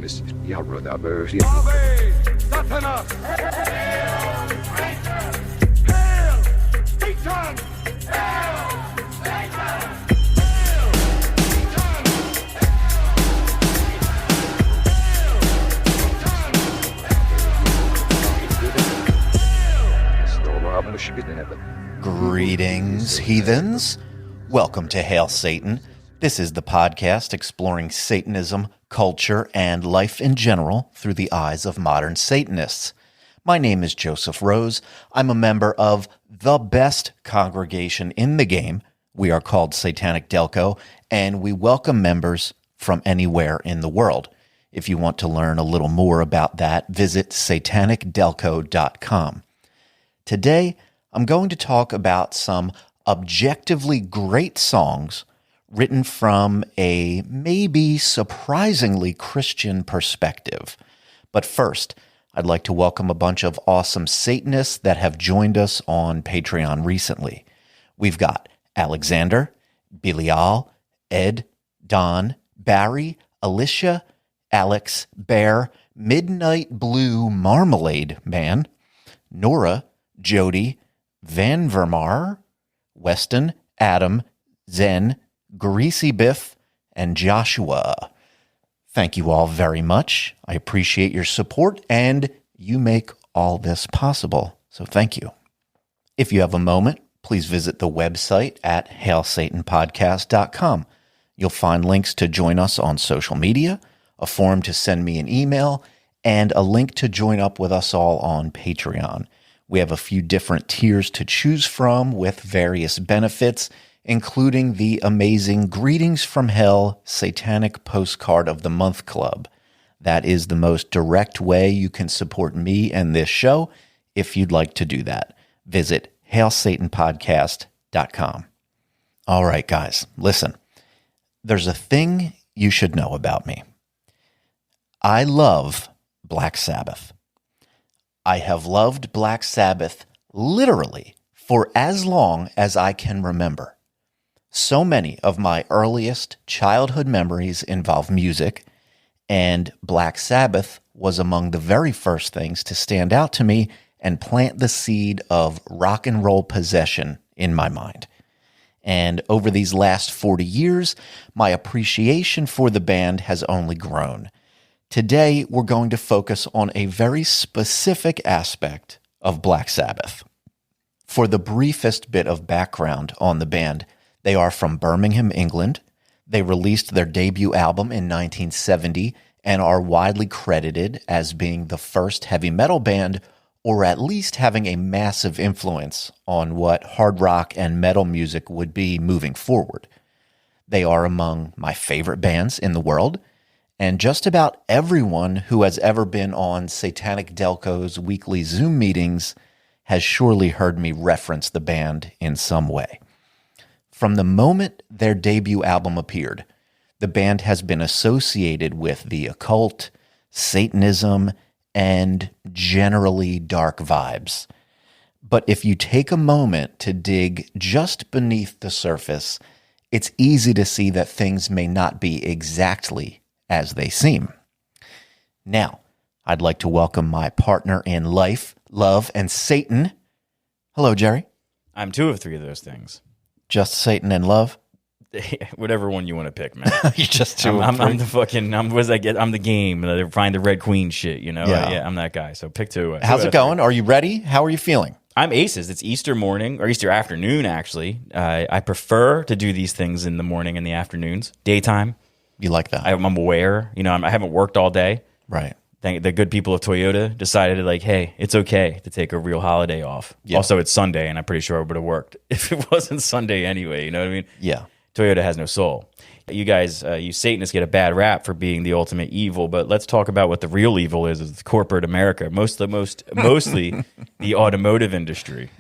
darkness. Yahweh, Satanas! Hail, Satan! Hail, Satan! Hail, Satan! Greetings, heathens. Welcome to Hail Satan. This is the podcast exploring Satanism, culture, and life in general through the eyes of modern Satanists. My name is Joseph Rose. I'm a member of the best congregation in the game. We are called Satanic Delco, and we welcome members from anywhere in the world. If you want to learn a little more about that, visit satanicdelco.com. Today, I'm going to talk about some objectively great songs written from a maybe surprisingly Christian perspective. But first, I'd like to welcome a bunch of awesome Satanists that have joined us on Patreon recently. We've got Alexander, Belial, Ed, Don, Barry, Alicia, Alex, Bear, Midnight Blue Marmalade Man, Nora, Jody, Van Vermar, Weston, Adam, Zen, Greasy Biff, and Joshua. Thank you all very much. I appreciate your support, and you make all this possible. So thank you. If you have a moment, please visit the website at hailsatanpodcast.com. You'll find links to join us on social media, a form to send me an email, and a link to join up with us all on Patreon. We have a few different tiers to choose from with various benefits, including the amazing Greetings from Hell Satanic Postcard of the Month Club. That is the most direct way you can support me and this show if you'd like to do that. Visit hailsatanpodcast.com. All right, guys, listen. There's a thing you should know about me. I love Black Sabbath. I have loved Black Sabbath literally for as long as I can remember. So many of my earliest childhood memories involve music, and Black Sabbath was among the very first things to stand out to me and plant the seed of rock and roll possession in my mind. And over these last 40 years, my appreciation for the band has only grown. Today, we're going to focus on a very specific aspect of Black Sabbath. For the briefest bit of background on the band, they are from Birmingham, England. They released their debut album in 1970 and are widely credited as being the first heavy metal band, or at least having a massive influence on what hard rock and metal music would be moving forward. They are among my favorite bands in the world, and just about everyone who has ever been on Satanic Delco's weekly Zoom meetings has surely heard me reference the band in some way. From the moment their debut album appeared, the band has been associated with the occult, Satanism, and generally dark vibes. But if you take a moment to dig just beneath the surface, it's easy to see that things may not be exactly as they seem. Now, I'd like to welcome my partner in life, love, and Satan. Hello, Jerry. I'm two of three of those things. Just Satan and love? Whatever one you want to pick, man. You're just two I'm the fucking, I'm the game. Find the Red Queen shit, you know? Yeah. I'm that guy. So pick two. How's it going? Are you ready? How are you feeling? I'm aces. It's Easter morning, or Easter afternoon, actually. I prefer to do these things in the morning and the afternoons. Daytime. You like that? I'm aware. You know, I haven't worked all day. Right. The good people of Toyota decided, like, hey, it's okay to take a real holiday off. Yeah. Also, it's Sunday, and I'm pretty sure it would have worked if it wasn't Sunday anyway. You know what I mean? Yeah. Toyota has no soul. You guys, you Satanists get a bad rap for being the ultimate evil, but let's talk about what the real evil is corporate America. Mostly the automotive industry.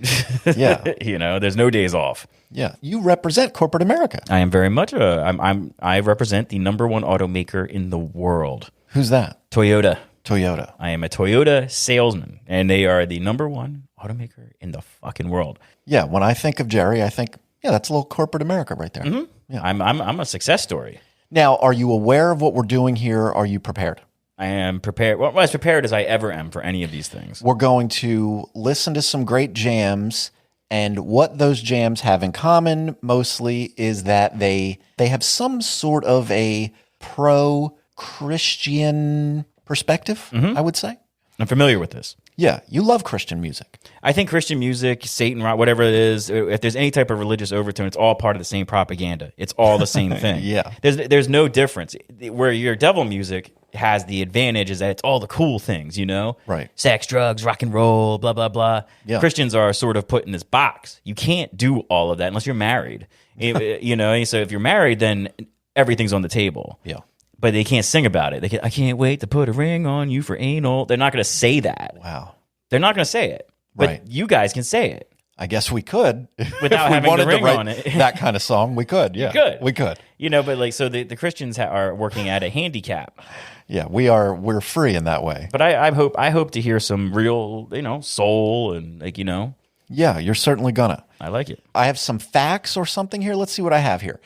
Yeah. You know, there's no days off. Yeah. You represent corporate America. I am very much I represent the number one automaker in the world. Who's that? Toyota. Toyota. I am a Toyota salesman, and they are the number one automaker in the fucking world. Yeah. When I think of Jerry, I think, yeah, that's a little corporate America right there. Mm-hmm. Yeah. I'm a success story. Now, are you aware of what we're doing here? Are you prepared? I am prepared. Well, as prepared as I ever am for any of these things. We're going to listen to some great jams, and what those jams have in common mostly is that they have some sort of a pro-Christian perspective, I would say. I'm familiar with this. Yeah, you love Christian music. I think Christian music, Satan rock, whatever it is, if there's any type of religious overtone, it's all part of the same propaganda. It's all the same thing. Yeah. There's no difference. Where your devil music has the advantage is that it's all the cool things, you know? Right. Sex, drugs, rock and roll, blah, blah, blah. Yeah. Christians are sort of put in this box. You can't do all of that unless you're married. You know, so if you're married, then everything's on the table. Yeah. But they can't sing about it. I can't wait to put a ring on you for anal. They're not going to say that. Wow. They're not going to say it. But Right. you guys can say it. I guess we could. Without If we having the wanted ring to write on it. that kind of song, we could. Yeah. We could. You know, but like, so the Christians are working at a handicap. Yeah, we're free in that way. But I hope to hear some real, you know, soul and like, you know, Yeah, you're certainly gonna. I like it. I have some facts or something here. Let's see what I have here.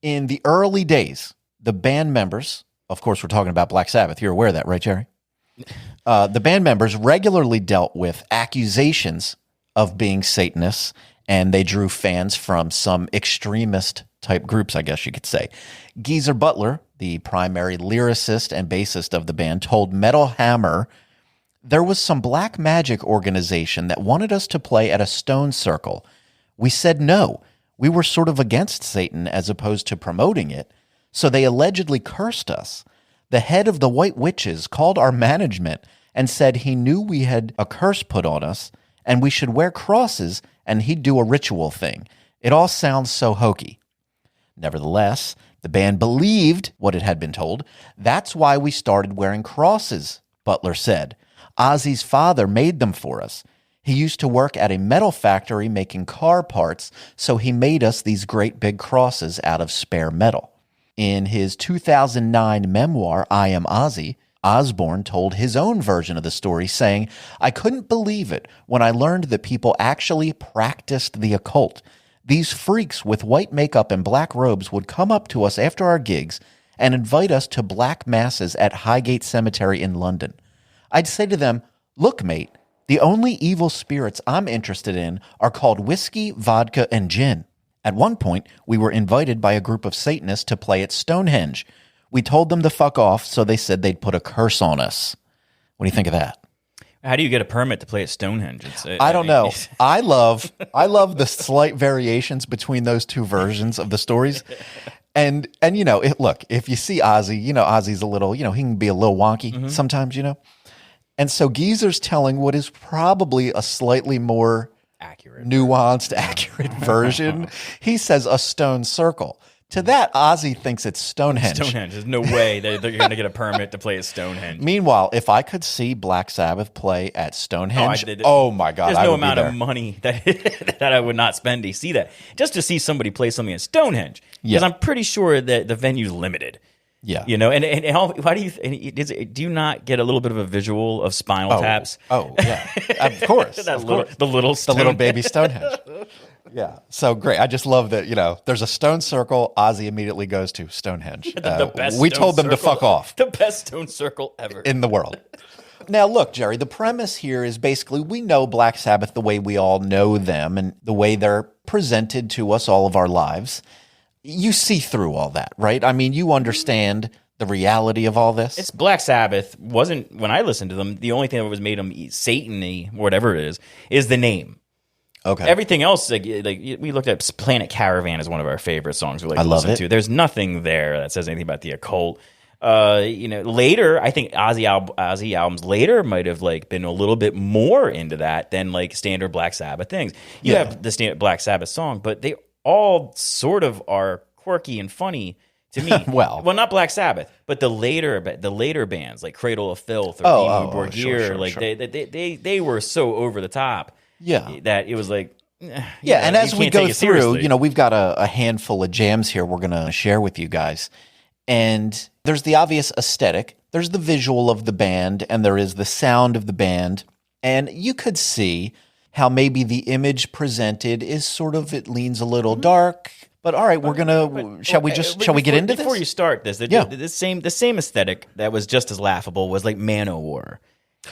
In the early days, the band members, of course, we're talking about Black Sabbath. You're aware of that, right, Jerry? The band members regularly dealt with accusations of being Satanists, and they drew fans from some extremist type groups, I guess you could say. Geezer Butler, the primary lyricist and bassist of the band, told Metal Hammer there was some black magic organization that wanted us to play at a stone circle. We said no. We were sort of against Satan as opposed to promoting it, so they allegedly cursed us. The head of the White Witches called our management and said he knew we had a curse put on us and we should wear crosses and he'd do a ritual thing. It all sounds so hokey. Nevertheless, the band believed what it had been told. That's why we started wearing crosses, Butler said. Ozzy's father made them for us. He used to work at a metal factory making car parts, so he made us these great big crosses out of spare metal. In his 2009 memoir, I Am Ozzy, Osbourne told his own version of the story, saying, I couldn't believe it when I learned that people actually practiced the occult. These freaks with white makeup and black robes would come up to us after our gigs and invite us to black masses at Highgate Cemetery in London. I'd say to them, look, mate, the only evil spirits I'm interested in are called whiskey, vodka, and gin. At one point, we were invited by a group of Satanists to play at Stonehenge. We told them to fuck off, so they said they'd put a curse on us. What do you think of that? How do you get a permit to play at Stonehenge? I don't know. I love the slight variations between those two versions of the stories. And you know, look, if you see Ozzy, you know, Ozzy's a little, you know, he can be a little wonky sometimes, you know. And so Geezer's telling what is probably a slightly more nuanced, accurate version. He says a stone circle. To that, Ozzy thinks it's Stonehenge. Stonehenge. There's no way they're going to get a permit to play at Stonehenge. Meanwhile, if I could see Black Sabbath play at Stonehenge, oh my God, there's I no would amount be there. of money that I would not spend to see that. Just to see somebody play something at Stonehenge. Because Yeah. I'm pretty sure that the venue's limited. Yeah. You know, and how do you do you not get a little bit of a visual of Spinal Taps? Oh, yeah. Of course. The of course. little The little baby Stonehenge. Yeah. So great. I just love that, you know, there's a stone circle. Ozzy immediately goes to Stonehenge. The best we stone told them to circle- fuck off The best stone circle ever. in the world. Now, look, Jerry, the premise here is basically we know Black Sabbath the way we all know them and the way they're presented to us all of our lives. You see through all that, right? I mean, you understand the reality of all this. It's Black Sabbath wasn't, when I listened to them, the only thing that was made them Satan-y, whatever it is the name. Okay. Everything else, like we looked at Planet Caravan as one of our favorite songs we like to love listen it. to. There's nothing there that says anything about the occult. You know, later, I think Ozzy albums later might have like been a little bit more into that than like standard Black Sabbath things. You Yeah. have the standard Black Sabbath song, but they all sort of are quirky and funny to me. Well, not Black Sabbath, but the later bands like Cradle of Filth or Dimmu Borgir, sure, like sure. they were so over the top. Yeah. That it was like, Yeah, and as we go through, seriously. you know, we've got a handful of jams here we're going to share with you guys. And there's the obvious aesthetic, there's the visual of the band, and there is the sound of the band. And you could see how maybe the image presented is sort of, it leans a little dark, But all right, we're gonna. Shall we get into this? Before you start this, the same aesthetic that was just as laughable was like Manowar,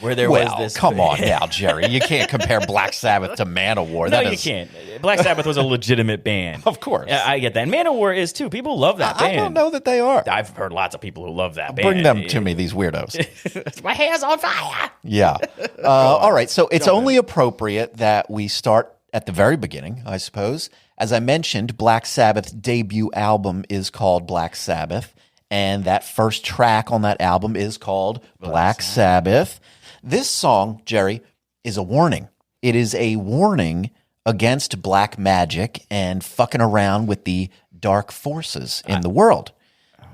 where there was this. Come on now, Jerry. You can't compare Black Sabbath to Manowar. No, you can't. Black Sabbath was a legitimate band. Of course. I get that. And Manowar is too. People love that band. I don't know that they are. I've heard lots of people who love that band. Bring them to me, these weirdos. My hair's on fire. Yeah. All right. So it's only appropriate that we start at the very beginning, I suppose. As I mentioned, Black Sabbath's debut album is called Black Sabbath, and that first track on that album is called Black Sabbath. This song, Jerry, is a warning. It is a warning against black magic and fucking around with the dark forces in the world.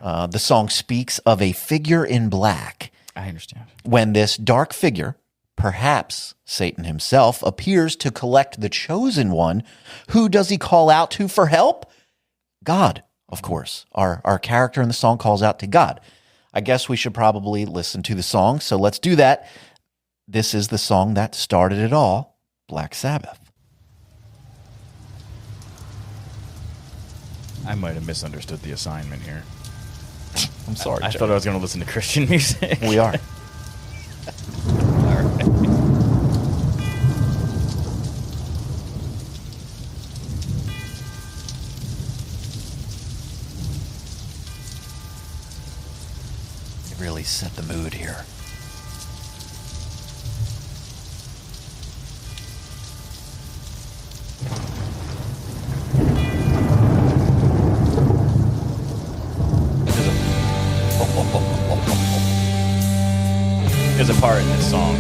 The song speaks of a figure in black. I understand. When this dark figure, perhaps Satan himself, appears to collect the chosen one, who does he call out to for help? God, of course. Our character in the song calls out to God. I guess we should probably listen to the song, so let's do that. This is the song that started it all, Black Sabbath. I might have misunderstood the assignment here. I'm sorry, I Jerry. thought I was going to listen to Christian music. We are. You really set the mood here. There's a part in this song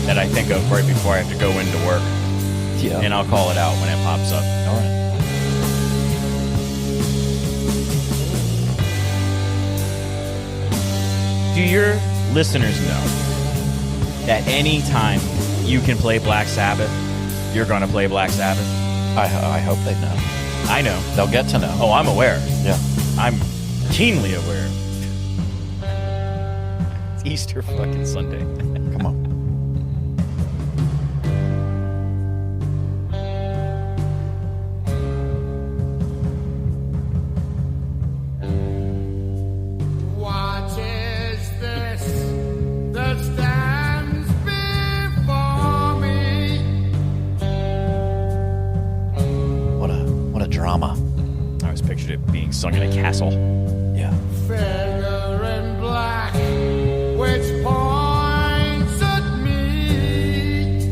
that I think of right before I have to go into work, Yeah. and I'll call it out when it pops up. All right. Do your listeners know that any time you can play Black Sabbath, you're going to play Black Sabbath? I hope they know. I know. They'll get to know. Oh, I'm aware. Yeah. I'm keenly aware. It's Easter fucking Sunday. Come on. What is this that stands before me? What a drama. I always pictured it being sung in a castle. Yeah. Figure in black, which points at me.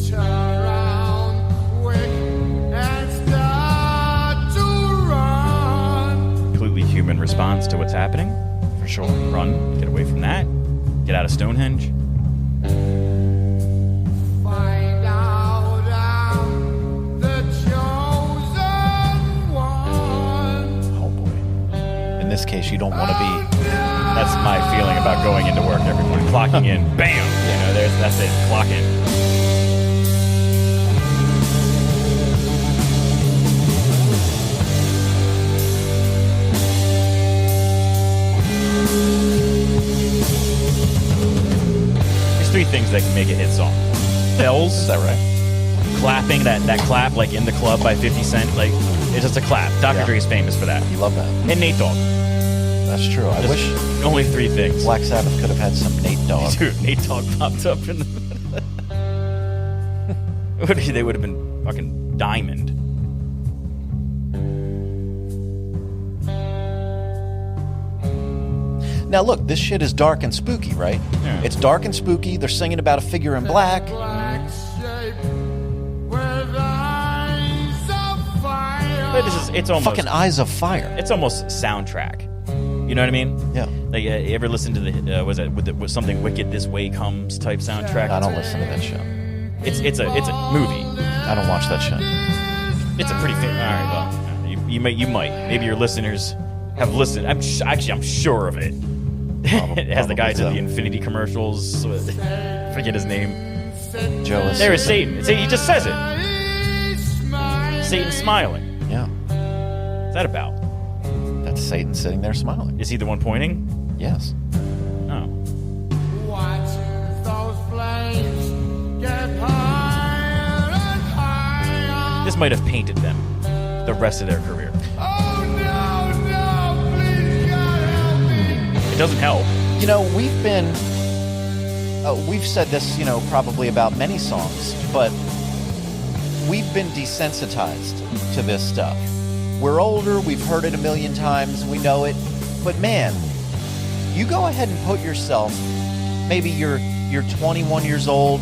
Turn around quick and start to run. Completely human response to what's happening. For sure. Run. Get away from that. Get out of Stonehenge. Find out I'm the chosen one. Oh boy. In this case, you don't want to be. That's my feeling about going into work every morning. Clocking in. Bam! You know, that's it. Clock in. There's three things that can make a hit song. Bells. Is that right? Clapping, that clap like In the Club by 50 Cent. Like, it's just a clap. Dr. Yeah. Dre is famous for that. You love that. And Nate Dogg. That's true. I Just wish only three things. Black Sabbath could have had some Nate Dogg. Dude, Nate Dogg popped up in the. They would have been fucking diamond. Now look, this shit is dark and spooky, right? Yeah. It's dark and spooky. They're singing about a figure in black. Black shape with eyes of fire. But it's almost Fucking eyes of fire. it's almost soundtrack. You know what I mean? Yeah. Like, you ever listen to the was something Wicked This Way Comes type soundtrack? I don't listen to that show. It's a movie. I don't watch that show. It's a pretty all right. Well, you might maybe your listeners have listened. I'm sure of it. It has the guy to so. the Infinity commercials. Forget his name. Joe is. There is Satan. He just says it. Satan smiling. Yeah. What's that about? That's Satan sitting there smiling. Is he the one pointing? Yes. Oh. Watch those this might have painted them the rest of their career. Oh no, please God help me. It doesn't help. You know, we've said this, you know, probably about many songs, but we've been desensitized to this stuff. We're older, we've heard it a million times, we know it, but man, you go ahead and put yourself, maybe you're 21 years old,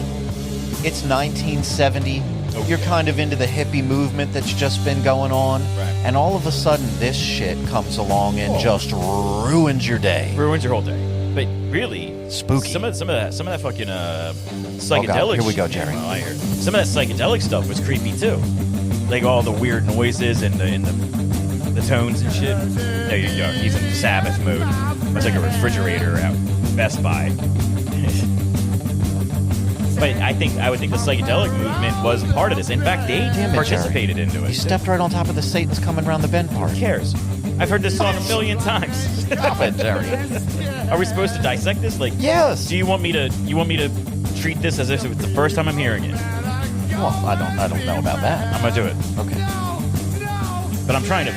it's 1970, you're kind of into the hippie movement that's just been going on, Right. and all of a sudden this shit comes along and just ruins your day. Ruins your whole day. But really, Spooky. Some of that fucking psychedelic. Oh, God. Here we go, shit- Jerry. Well, I heard. Some of that psychedelic stuff was creepy too, like all the weird noises and the tones and shit. No, he's in Sabbath mode. It's like a refrigerator at Best Buy. But I would think the psychedelic movement was part of this. In fact, they Damn it, participated Jerry. into it. You stepped right on top of the Satan's coming around the bend part. Who cares? I've heard this song a million times. Stop it, Jerry. Are we supposed to dissect this? Like, Yes. do you want me to treat this as if it's the first time I'm hearing it? Well, I don't know about that. I'm gonna do it. Okay. But I'm trying to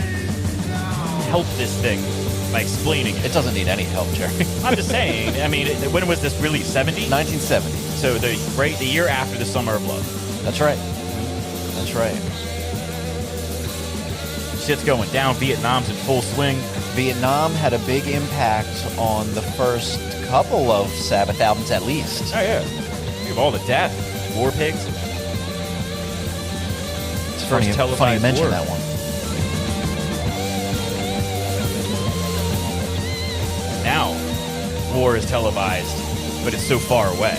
help this thing by explaining It it. doesn't need any help, Jerry. I'm just saying. I mean, when was this released? 70? 1970. So the year after the Summer of Love. That's right. That's right. Shit's going down. Vietnam's in full swing. Vietnam had a big impact on the first couple of Sabbath albums, at least. Oh yeah. You have all the death, war pigs. It's First funny you televised mention war. that one. Now, war is televised, but it's so far away.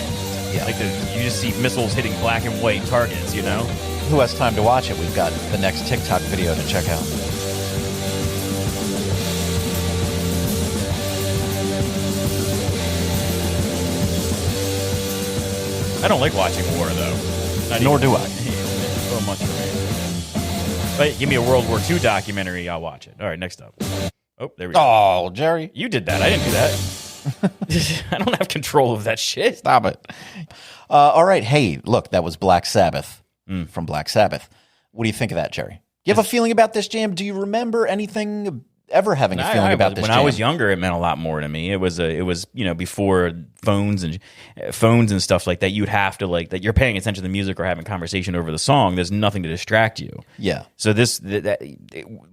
Yeah. Like you just see missiles hitting black and white targets. You know. Who has time to watch it? We've got the next TikTok video to check out. I don't like watching war, though. Not Nor even- do I. So much for me. But give me a World War II documentary, I'll watch it. All right, next up. Oh, there we go. Oh, Jerry. You did that. I didn't do that. I don't have control of that shit. Stop it. All right. Hey, look, that was Black Sabbath from Black Sabbath. What do you think of that, Jerry? You have a feeling about this jam? Do you remember anything ever having a feeling about this when jam? I was younger, it meant a lot more to me. It was before phones and stuff like that. You'd have to that you're paying attention to the music or having conversation over the song. There's nothing to distract you. Yeah. So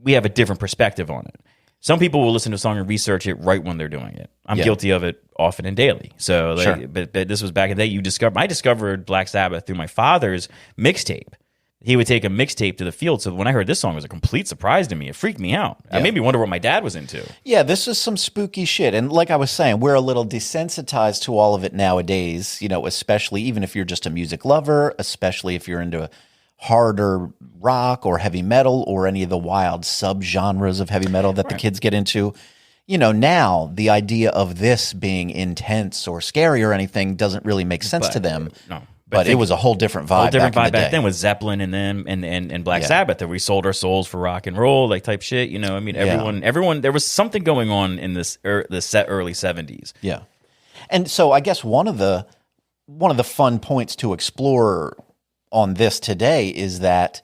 we have a different perspective on it. Some people will listen to a song and research it right when they're doing it. I'm guilty of it often and daily. So, Sure. but this was back in the day. I discovered Black Sabbath through my father's mixtape. He would take a mixtape to the field. So when I heard this song, it was a complete surprise to me. It freaked me out. It made me wonder what my dad was into. Yeah, this is some spooky shit. And like I was saying, we're a little desensitized to all of it nowadays, you know, especially even if you're just a music lover, especially if you're into harder rock or heavy metal or any of the wild subgenres of heavy metal that the kids get into. You know, now the idea of this being intense or scary or anything doesn't really make sense to them. No. But it was a whole different vibe. Whole different back in vibe the back day. then with Zeppelin and them and Black Yeah. Sabbath, that we sold our souls for rock and roll, like type shit. You know, I mean, everyone, there was something going on in this the early 70s. Yeah. And so I guess one of the fun points to explore on this today is that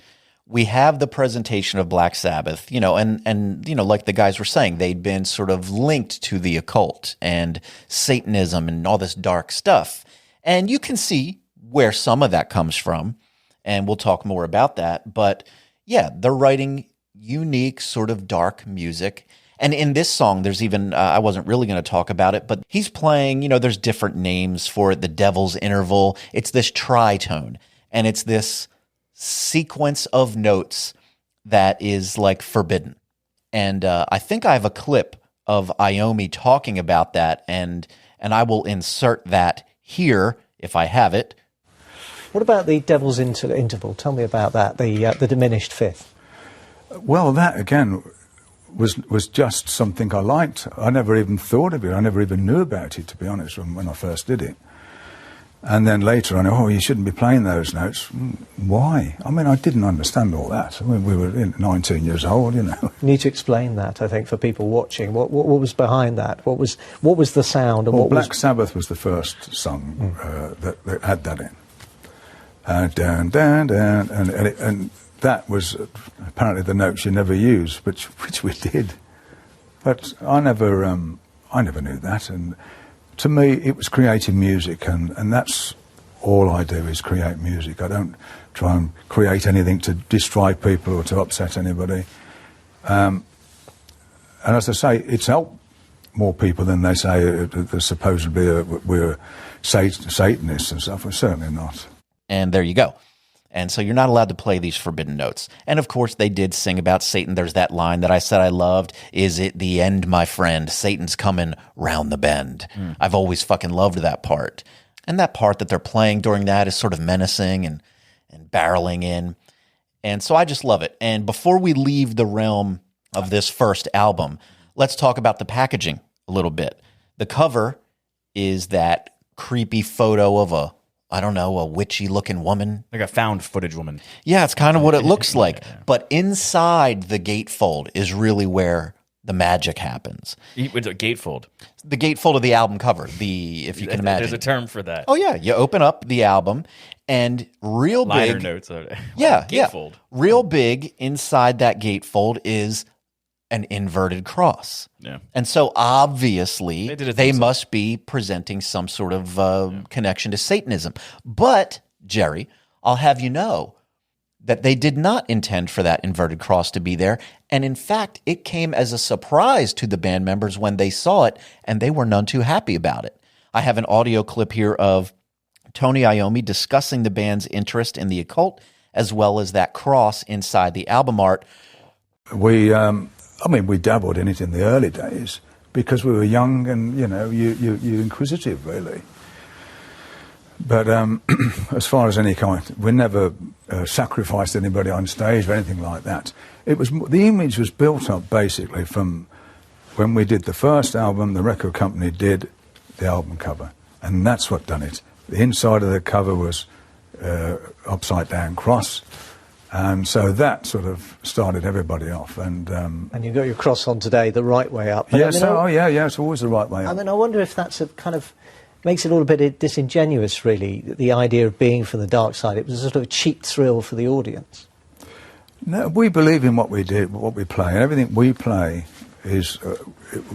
we have the presentation of Black Sabbath, you know, and you know, like the guys were saying, they'd been sort of linked to the occult and Satanism and all this dark stuff. And you can see where some of that comes from, and we'll talk more about that. But yeah, they're writing unique sort of dark music. And in this song, there's even, I wasn't really going to talk about it, but he's playing, you know, there's different names for it, the devil's interval. It's this tritone, and it's this sequence of notes that is like forbidden. And I think I have a clip of Iommi talking about that, and I will insert that here if I have it. What about the Devil's Interval? Tell me about that, the diminished fifth. Well, that again was just something I liked. I never even thought of it. I never even knew about it, to be honest, when I first did it. And then later I know, oh, you shouldn't be playing those notes. Why? I mean, I didn't understand all that. I mean, we were 19 years old, you know. You need to explain that, I think, for people watching. What was behind that? What was the sound? And Well, what Black was... Sabbath was the first song that had that in. And that was apparently the notes you never use, which we did. But I never knew that, and to me it was creating music, and that's all I do is create music. I don't try and create anything to destroy people or to upset anybody. And as I say, it's helped more people than they say they're supposedly we're Satanists and stuff. We're certainly not. And there you go. And so you're not allowed to play these forbidden notes. And of course, they did sing about Satan. There's that line that I said I loved. Is it the end, my friend? Satan's coming round the bend. I've always fucking loved that part. And that part that they're playing during that is sort of menacing and barreling in. And so I just love it. And before we leave the realm of this first album, let's talk about the packaging a little bit. The cover is that creepy photo of a witchy-looking woman. Like a found footage woman. Yeah, it's kind of what it looks like. But inside the gatefold is really where the magic happens. It's a gatefold. The gatefold of the album cover, if you can imagine. There's a term for that. Oh, yeah. You open up the album, and real Liner big... notes. Yeah, Gatefold. Real big inside that gatefold is an inverted cross. Yeah. And so obviously They did it they themselves. must be presenting some sort of connection to Satanism. But, Jerry, I'll have you know that they did not intend for that inverted cross to be there. And in fact, it came as a surprise to the band members when they saw it, and they were none too happy about it. I have an audio clip here of Tony Iommi discussing the band's interest in the occult, as well as that cross inside the album art. We dabbled in it in the early days because we were young and, you're inquisitive, really. But as far as any kind, we never sacrificed anybody on stage or anything like that. The image was built up basically from when we did the first album, the record company did the album cover, and that's what done it. The inside of the cover was upside down cross. And so that sort of started everybody off. And you got your cross on today the right way up. But yes, it's always the right way up. I mean, I wonder if that's a kind of makes it a little bit disingenuous, really, the idea of being from the dark side. It was a sort of a cheap thrill for the audience. No, we believe in what we did, what we play, and everything we play is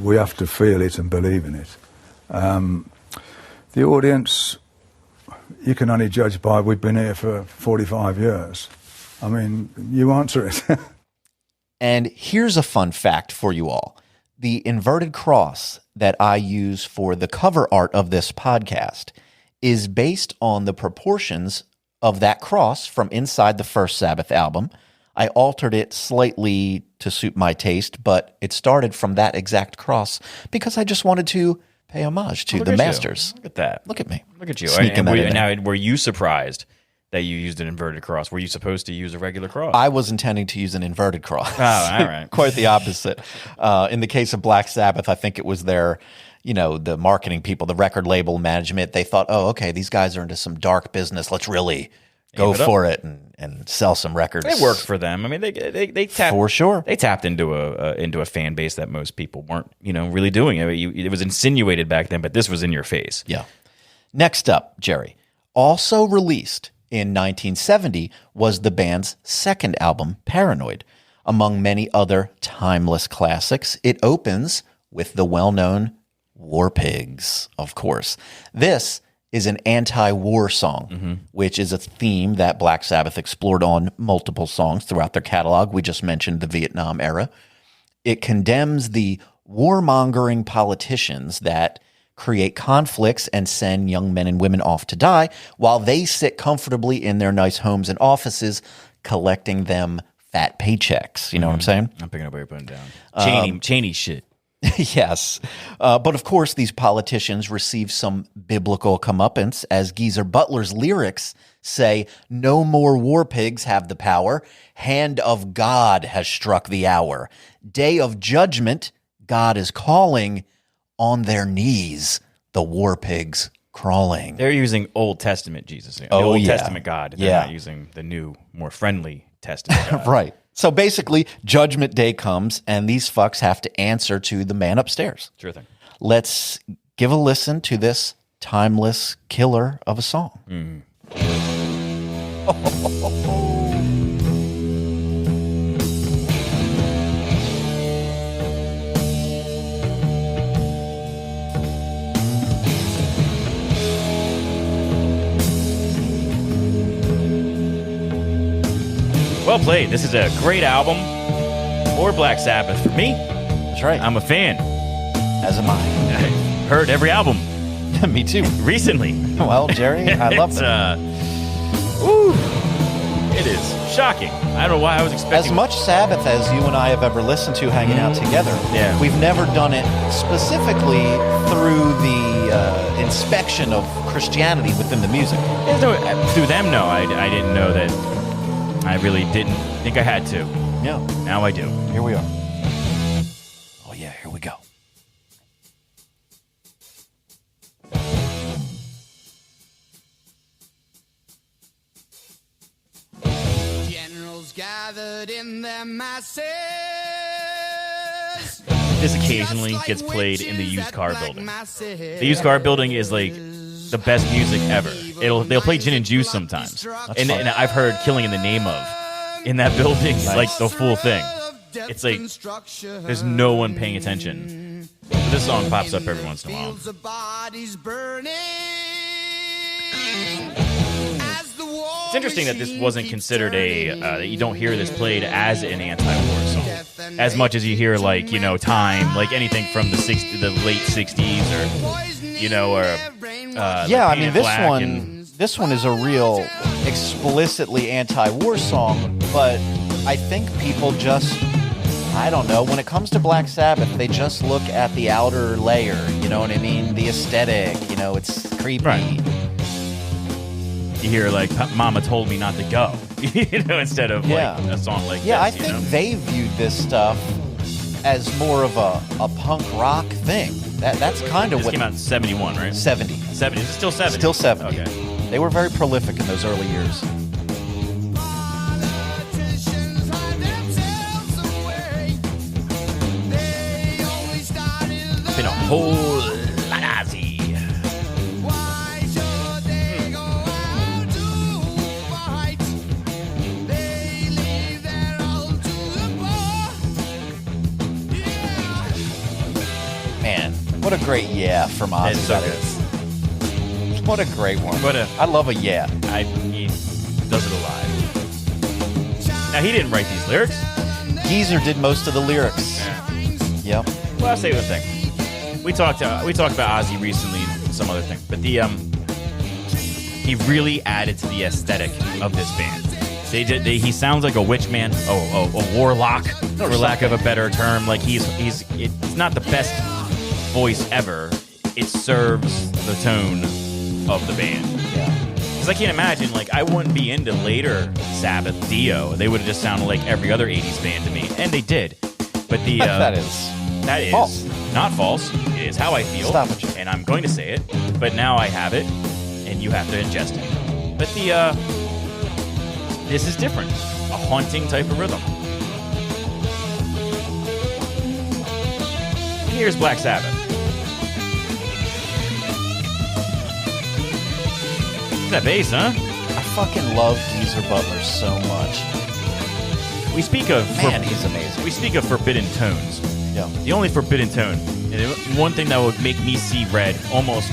we have to feel it and believe in it. The audience, you can only judge by we've been here for 45 years. I mean, you answer it. And here's a fun fact for you all. The inverted cross that I use for the cover art of this podcast is based on the proportions of that cross from inside the first Sabbath album. I altered it slightly to suit my taste, but it started from that exact cross because I just wanted to pay homage to the masters. Look at that. Look at me. Look at you. Sneaking that in there. Now, were you surprised that you used an inverted cross? Were you supposed to use a regular cross? I was intending to use an inverted cross. Oh, all right. Quite the opposite. In the case of Black Sabbath, I think it was their, the marketing people, the record label management. They thought, oh, okay, these guys are into some dark business. Let's really go for it and sell some records. It worked for them. I mean, they tapped for sure. They tapped into a fan base that most people weren't, really doing. It was insinuated back then, but this was in your face. Yeah. Next up, Jerry, also released in 1970 was the band's second album, Paranoid. Among many other timeless classics, it opens with the well-known War Pigs, of course. This is an anti-war song, which is a theme that Black Sabbath explored on multiple songs throughout their catalog. We just mentioned the Vietnam era. It condemns the warmongering politicians that create conflicts and send young men and women off to die while they sit comfortably in their nice homes and offices collecting them fat paychecks. You know what I'm saying? I'm picking up what you're putting down. Cheney shit. Yes. But of course, these politicians receive some biblical comeuppance, as Geezer Butler's lyrics say, "No more war pigs have the power. Hand of God has struck the hour. Day of judgment, God is calling. On their knees, the war pigs crawling." They're using Old Testament Jesus. The Oh, Old yeah. Testament God. They're Yeah. not using the new, more friendly Testament God. Right. So basically, Judgment Day comes, and these fucks have to answer to the man upstairs. Sure thing. Let's give a listen to this timeless killer of a song. Well played. This is a great album for Black Sabbath. For me, That's right. I'm a fan. As am I. I heard every album Me too. recently. Well, Jerry, I love It's, it. Ooh, it is shocking. I don't know why I was As expecting much Sabbath as you and I have ever listened to hanging out together, Yeah. we've never done it specifically through the inspection of Christianity within the music. There's no, through them. No, I didn't know that. I really didn't think I had to. Yeah, Now I do. here we are. Oh yeah, here we go. Generals gathered in their masses. This occasionally gets played in the used car building. The used car building is like the best music ever. They'll play Gin and Juice sometimes, and I've heard Killing in the Name of in that building, like the full thing. It's like there's no one paying attention. But this song pops up every once in a while. Fields of bodies burning. It's interesting that this wasn't considered that you don't hear this played as an anti-war song as much as you hear like Time, like anything from the late '60s or Yeah, I like mean Painted Black this one is a real explicitly anti-war song, but I think people just, I don't know, when it comes to Black Sabbath, they just look at the outer layer, you know what I mean? The aesthetic, it's creepy. Right. You hear like "Mama told me not to go," instead of like a song like Yeah, I this. think they viewed this stuff as more of a punk rock thing. That's kind of This what came out in '71, right? 70. 70. Is it still 70? Still 70. Okay. They were very prolific in those early years. Politicians hide themselves away. They only started the Been a whole lot of Ozzy. Why should they go out to fight? They leave their all to the poor. Yeah. Man, what a great yeah from Ozzy. It's so that good. is. What a great one. What a- I love a yeah. He does it alive. Now he didn't write these lyrics. Geezer did most of the lyrics. Yep. Well, I'll say one thing. We talked about Ozzy recently and some other thing, but he really added to the aesthetic of this band. He sounds like a witch man, a warlock, for lack of a better term. Like it's not the best voice ever. It serves the tone of the band. Yeah. Because I can't imagine, like, I wouldn't be into later Sabbath Dio. They would have just sounded like every other 80s band to me. And they did. But That is false. not false. It is how I feel. Stop it, Jim. And I'm going to say it. But now I have it. And you have to ingest it. But this is different. A haunting type of rhythm. Here's Black Sabbath. That bass, huh? I fucking love Geezer Butler so much. We speak of Man, he's amazing. we speak of forbidden tones. Yeah. The only forbidden tone, and one thing that would make me see red, almost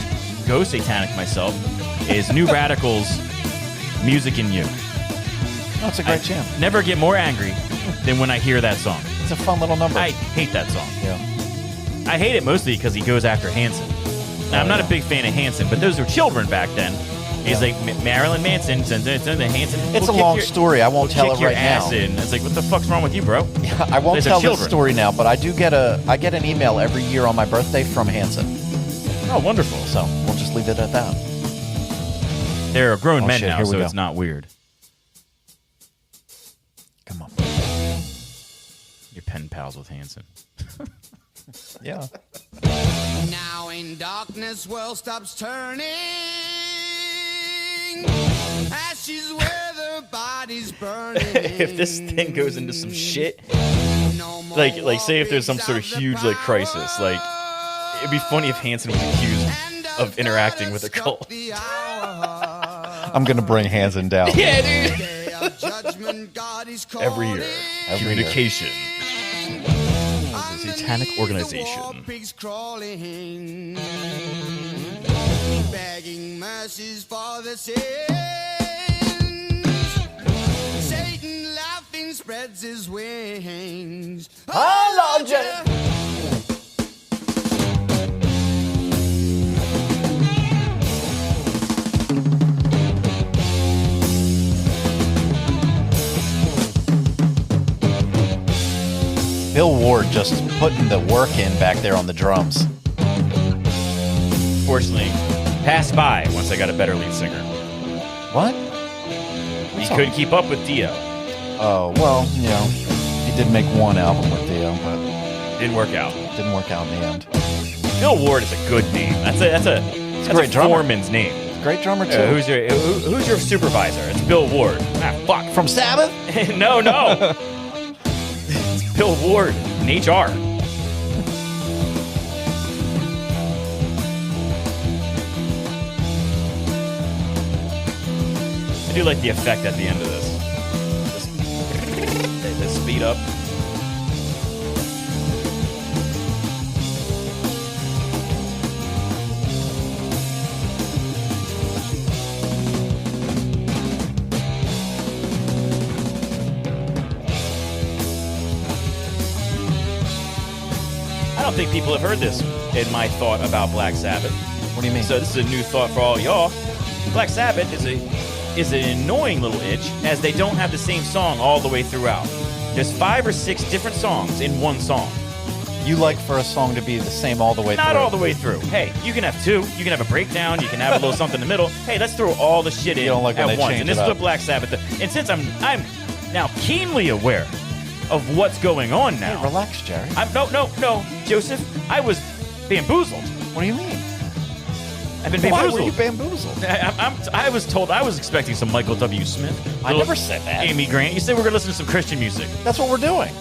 go satanic myself, is New Radical's "Music in You." Oh, it's a great jam. Never get more angry than when I hear that song. It's a fun little number. I hate that song. Yeah. I hate it mostly because he goes after Hanson. Now, I'm not a big fan of Hanson, but those were children back then. He's like Marilyn Manson, Hanson. It's a long story. I won't tell it right now. It's like, what the fuck's wrong with you, bro? I won't These are tell this children. story now, but I get an email every year on my birthday from Hanson. Oh, wonderful. So we'll just leave it at that. They're grown men shit, now, here we so go. it's not weird. Come on. You're pen pals with Hanson. Yeah. Now in darkness, world stops turning. Ashes where the bodies burning. If this thing goes into some shit, No more like say if there's some sort of huge like crisis, like it'd be funny if Hanson was accused of interacting with a cult. I'm going to bring Hanson down. Yeah, dude. Every year, Every year. communication. Satanic organization. Begging mercies for the sins. Satan laughing spreads his wings. Oh, Lord, Bill Ward just putting the work in back there on the drums. Fortunately, passed by once I got a better lead singer. What? He couldn't keep up with Dio. Oh, well, you know, he did make one album with Dio, but Didn't work out. didn't work out in the end. Bill Ward is a good name. That's a great drummer. foreman's name. Great drummer, too. Who's your supervisor? It's Bill Ward. Ah, fuck. From Sabbath? no. It's Bill Ward in HR. I do like the effect at the end of this. The speed up. I don't think people have heard this in my thought about Black Sabbath. What do you mean? So this is a new thought for all y'all. Black Sabbath is an annoying little itch, as they don't have the same song all the way throughout. There's 5 or 6 different songs in one song. You like for a song to be the same all the way through? Not all the way through. Hey, you can have 2. You can have a breakdown. You can have a little something in the middle. Hey, let's throw all the shit in You don't like when at they once. change And this it is up. what Black Sabbath does. And since I'm now keenly aware of what's going on now. Hey, relax, Jerry. No, Joseph. I was bamboozled. What do you mean? I've been Why bamboozled. were you bamboozled? I was told I was expecting some Michael W. Smith. I never said that. Amy Grant. You said we're going to listen to some Christian music. That's what we're doing.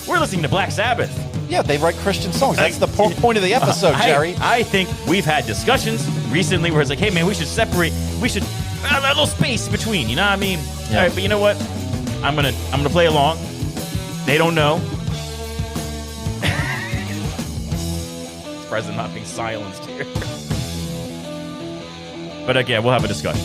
We're listening to Black Sabbath. Yeah, they write Christian songs. That's the point of the episode, Jerry. I think we've had discussions recently where it's like, hey man, we should separate. We should have a little space between. You know what I mean? Yeah. All right, but you know what? I'm gonna play along. They don't know. President not being silenced here. But again, we'll have a discussion.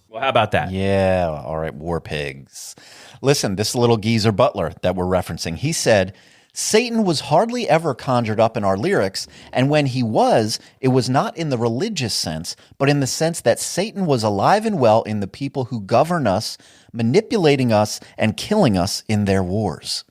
Well, how about that? Yeah, all right, War Pigs. Listen, this little geezer Butler that we're referencing, he said, Satan was hardly ever conjured up in our lyrics, and when he was, it was not in the religious sense, but in the sense that Satan was alive and well in the people who govern us, manipulating us, and killing us in their wars.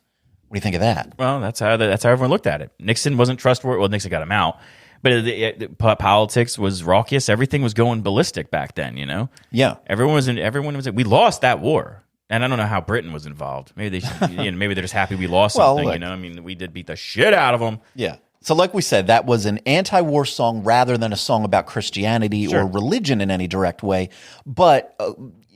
What do you think of that? Well, that's how everyone looked at it. Nixon wasn't trustworthy. Well, Nixon got him out, but politics was raucous. Everything was going ballistic back then. You know. Yeah. Everyone was. We lost that war, and I don't know how Britain was involved. Maybe they should. Maybe they're just happy we lost something. look. You know. I mean, we did beat the shit out of them. Yeah. So like we said, that was an anti-war song rather than a song about Christianity Sure. or religion in any direct way. But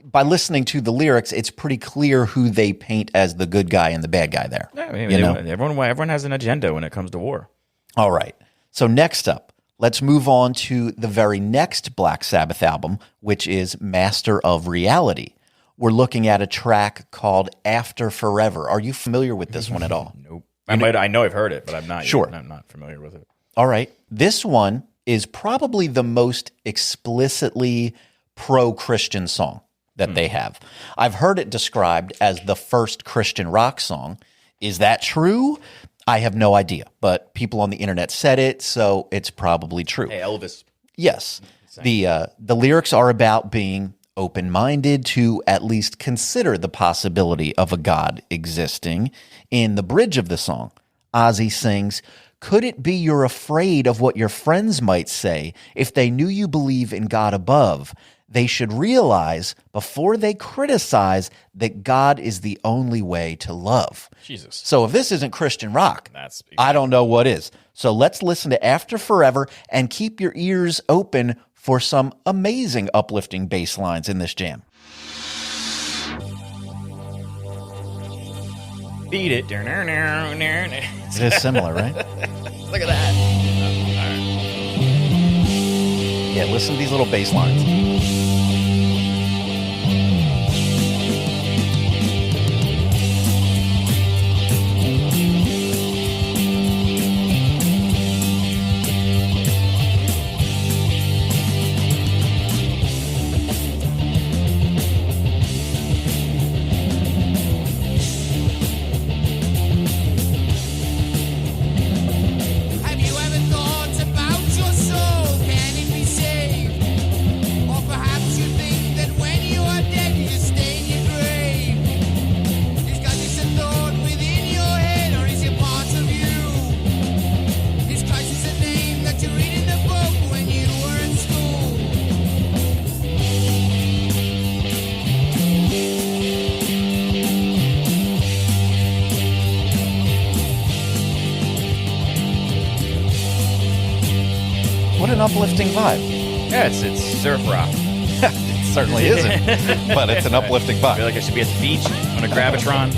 by listening to the lyrics, it's pretty clear who they paint as the good guy and the bad guy there. Yeah, I mean, You know? everyone has an agenda when it comes to war. All right. So next up, let's move on to the very next Black Sabbath album, which is Master of Reality. We're looking at a track called After Forever. Are you familiar with this one at all? Nope. I know I've heard it, but I'm not. Sure. I'm not familiar with it. All right. This one is probably the most explicitly pro-Christian song that they have. I've heard it described as the first Christian rock song. Is that true? I have no idea, but people on the internet said it, so it's probably true. Hey, Elvis. Yes. The lyrics are about being open-minded to at least consider the possibility of a God existing. In the bridge of the song, Ozzy sings, "Could it be you're afraid of what your friends might say if they knew you believe in God above? They should realize before they criticize that God is the only way to love." Jesus. So if this isn't Christian rock, That's I don't know what is. So let's listen to After Forever and keep your ears open for some amazing uplifting bass lines in this jam. Beat it. Look It is similar, right? at that. Yeah, listen to these little bass lines. uplifting vibe. Yeah, it's surf rock. It certainly isn't, but it's an uplifting I feel vibe. like I should be at the beach on a Gravitron.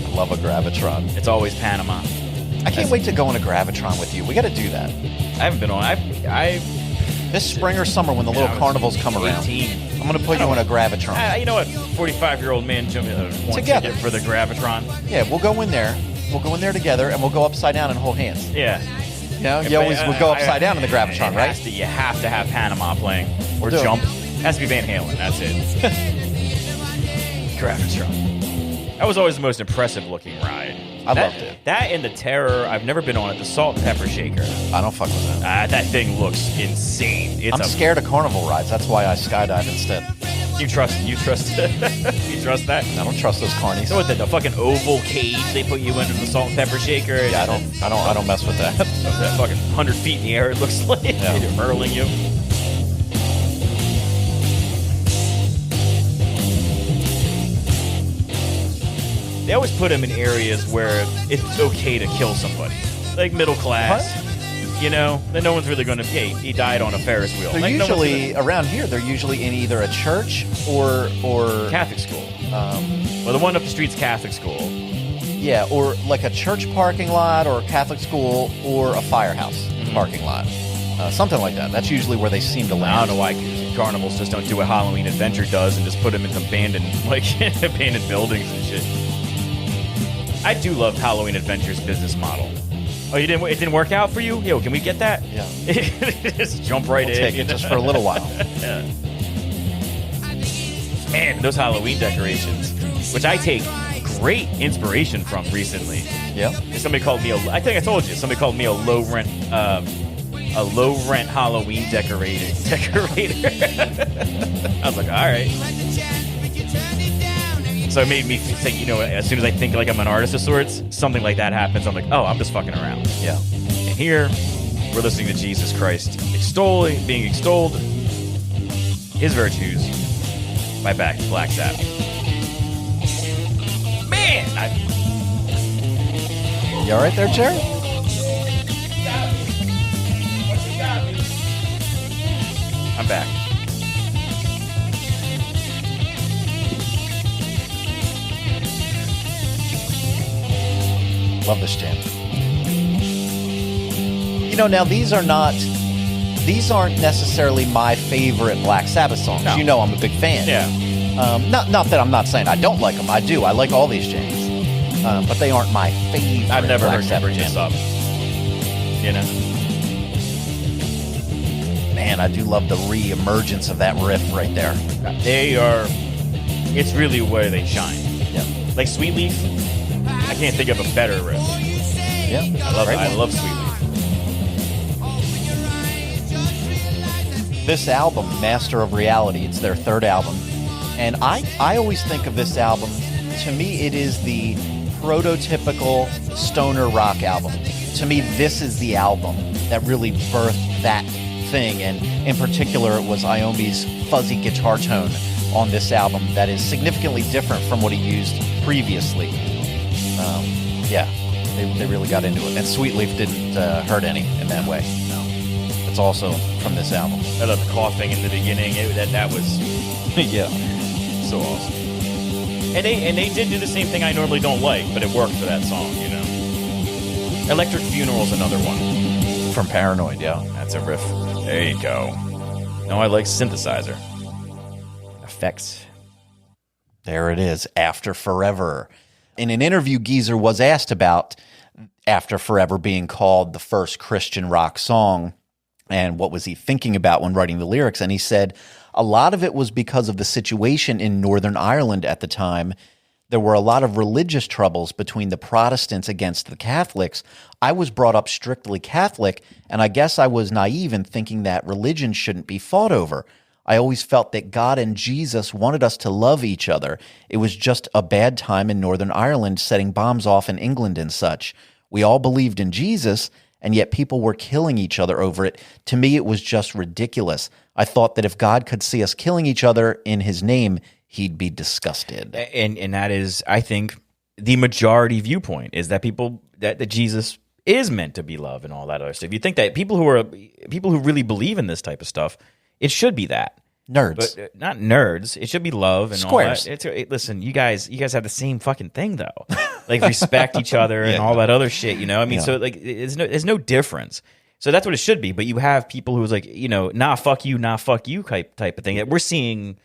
I love a Gravitron. It's always Panama. I can't wait to go on a Gravitron with you. We got to do that. I haven't been on. I This spring or summer when the little I was carnivals come around. 18. I'm going to put you on a Gravitron. You know what? 45-year-old man jumped one Together. ticket for the Gravitron. Yeah, we'll go in there. We'll go in there together, and we'll go upside down and hold hands. Yeah. You know, you always would go upside down in the Gravitron, right? You have to have Panama playing or Do it. jump. Has to be Van Halen. That's it. Gravitron. That was always the most impressive looking ride. I loved it. That and the Terror. I've never been on it. The Salt and Pepper Shaker. I don't fuck with that. That thing looks insane. I'm scared of carnival rides. That's why I skydive instead. You trust you trust that? I don't trust those carnies. So what the fucking oval cage they put you into the Salt and Pepper Shaker? Yeah, I don't mess with that. That fucking 100 feet in the air. It looks like Yeah. they're hurling you. They always put them in areas where it's okay to kill somebody, like middle class. You know, then no one's really going to. Hey, he died on a Ferris wheel. They're Like, no one's usually around here. They're usually in either a church or Catholic school. Well, the one up the street's Catholic school. yeah, or like a church parking lot or a Catholic school or a firehouse parking lot, something like that. That's usually where they seem to land. I don't know why carnivals just don't do what Halloween Adventure does and just put them in abandoned abandoned buildings and shit. I do love Halloween Adventure's business model. Oh, it didn't work out for you? Yo, can we get that? Yeah. Just jump right We'll in. take it just for a little while. Yeah. Man, those Halloween decorations, which I take great inspiration from recently. Yeah. Somebody called me I think I told you. Somebody called me a low rent Halloween decorator. I was like, all right. So it made me think, as soon as I think like I'm an artist of sorts, something like that happens. I'm like, oh, I'm just fucking around. Yeah. And here, we're listening to Jesus Christ being extolled, his virtues, by Black Sabbath. Man, You all right there, Jerry? I'm back. Love this jam. Now these aren't necessarily my favorite Black Sabbath songs. No. You know I'm a big fan. Yeah. Not that I'm not saying I don't like them. I do. I like all these jams. But they aren't my favorite. I've never Black heard you Sabbath bring this jams. up. You know? Man, I do love the re-emergence of that riff right there. It's really where they shine. Yeah. Like Sweet Leaf, I can't think of a better riff. Yeah. I love Sweet Leaf. This album, Master of Reality, it's their third album. And I always think of this album, to me, it is the prototypical stoner rock album. To me, this is the album that really birthed that thing. And in particular, it was Iommi's fuzzy guitar tone on this album that is significantly different from what he used previously. They really got into it. And Sweet Leaf didn't hurt any in that way. No. It's also from this album. I love the coughing in the beginning. That was Yeah. so awesome. And they did do the same thing I normally don't like, but it worked for that song, Electric Funeral's another one. From Paranoid, yeah. That's a riff. There you go. No, I like synthesizer. Effects. There it is, After Forever. In an interview, Geezer was asked about After Forever being called the first Christian rock song and what was he thinking about when writing the lyrics. And he said, a lot of it was because of the situation in Northern Ireland at the time. There were a lot of religious troubles between the Protestants against the Catholics. I was brought up strictly Catholic, and I guess I was naive in thinking that religion shouldn't be fought over. I always felt that God and Jesus wanted us to love each other. It was just a bad time in Northern Ireland setting bombs off in England and such. We all believed in Jesus, and yet people were killing each other over it. To me, it was just ridiculous. I thought that if God could see us killing each other in his name, he'd be disgusted. And that is, I think, the majority viewpoint is that people that Jesus is meant to be love and all that other stuff. You think that people who really believe in this type of stuff, it should be that. Nerds. But not nerds. It should be love and Squares. all that. Listen, you guys have the same fucking thing though. Like respect each other and all that other shit. You know, I mean, so like, there's no difference. So that's what it should be. But you have people who's like, you know, nah, fuck you type of thing that we're seeing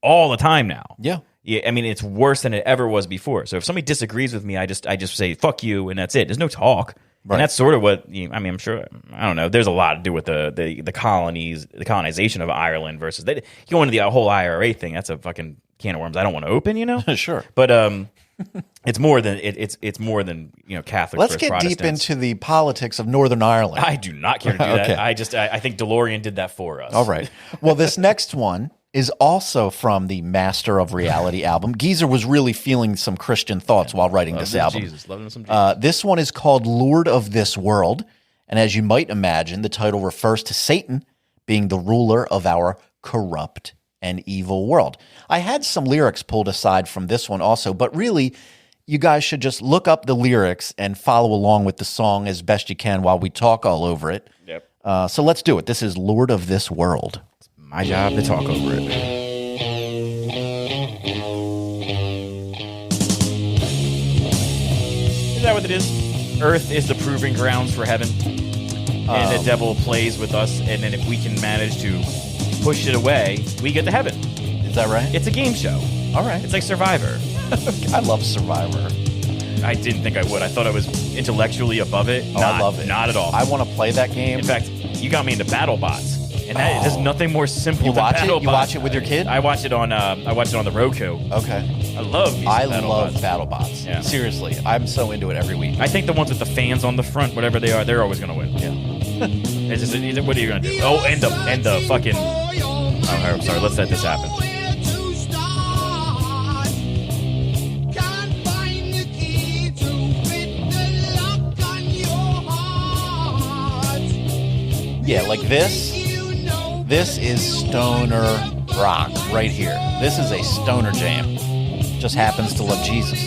all the time now. Yeah. Yeah, I mean, it's worse than it ever was before. So if somebody disagrees with me, I just say fuck you, and that's it. There's no talk. Right. And that's sort of what, I mean, I'm sure, I don't know, there's a lot to do with the colonies, the colonization of Ireland versus, you go into the whole IRA thing, that's a fucking can of worms I don't want to open, you know? Sure. But it's more than, it's more than, you know, Catholics Let's versus get deep Protestants. into the politics of Northern Ireland. I do not care to do Okay. that. I think DeLorean did that for us. All right. Well, this next one is also from the Master of Reality album. Geezer was really feeling some Christian thoughts while writing this album. Loving some Jesus. This one is called Lord of This World. And as you might imagine, the title refers to Satan being the ruler of our corrupt and evil world. I had some lyrics pulled aside from this one also, but really, you guys should just look up the lyrics and follow along with the song as best you can while we talk all over it. Yep. So let's do it. This is Lord of This World. My job to talk over it. Is that what it is? Earth is the proving grounds for heaven. And the devil plays with us, and then if we can manage to push it away, we get to heaven. Is that right? It's a game show. All right. It's like Survivor. I love Survivor. I didn't think I would. I thought I was intellectually above it. I love it. Not at all. I want to play that game. In fact, you got me into BattleBots. And there's nothing more simple You than watch it? BattleBots. You watch it with your kid? I watch it on the Roku. Okay. I love me some I BattleBots. love BattleBots. Yeah. Seriously, I'm so into it every week. I think the ones with the fans on the front, whatever they are, they're always going to win. Yeah. What are you going to do? Oh, and the fucking... Oh, I'm sorry. Let's let this happen. Yeah, like this. This is stoner rock right here. This is a stoner jam. Just happens to love Jesus.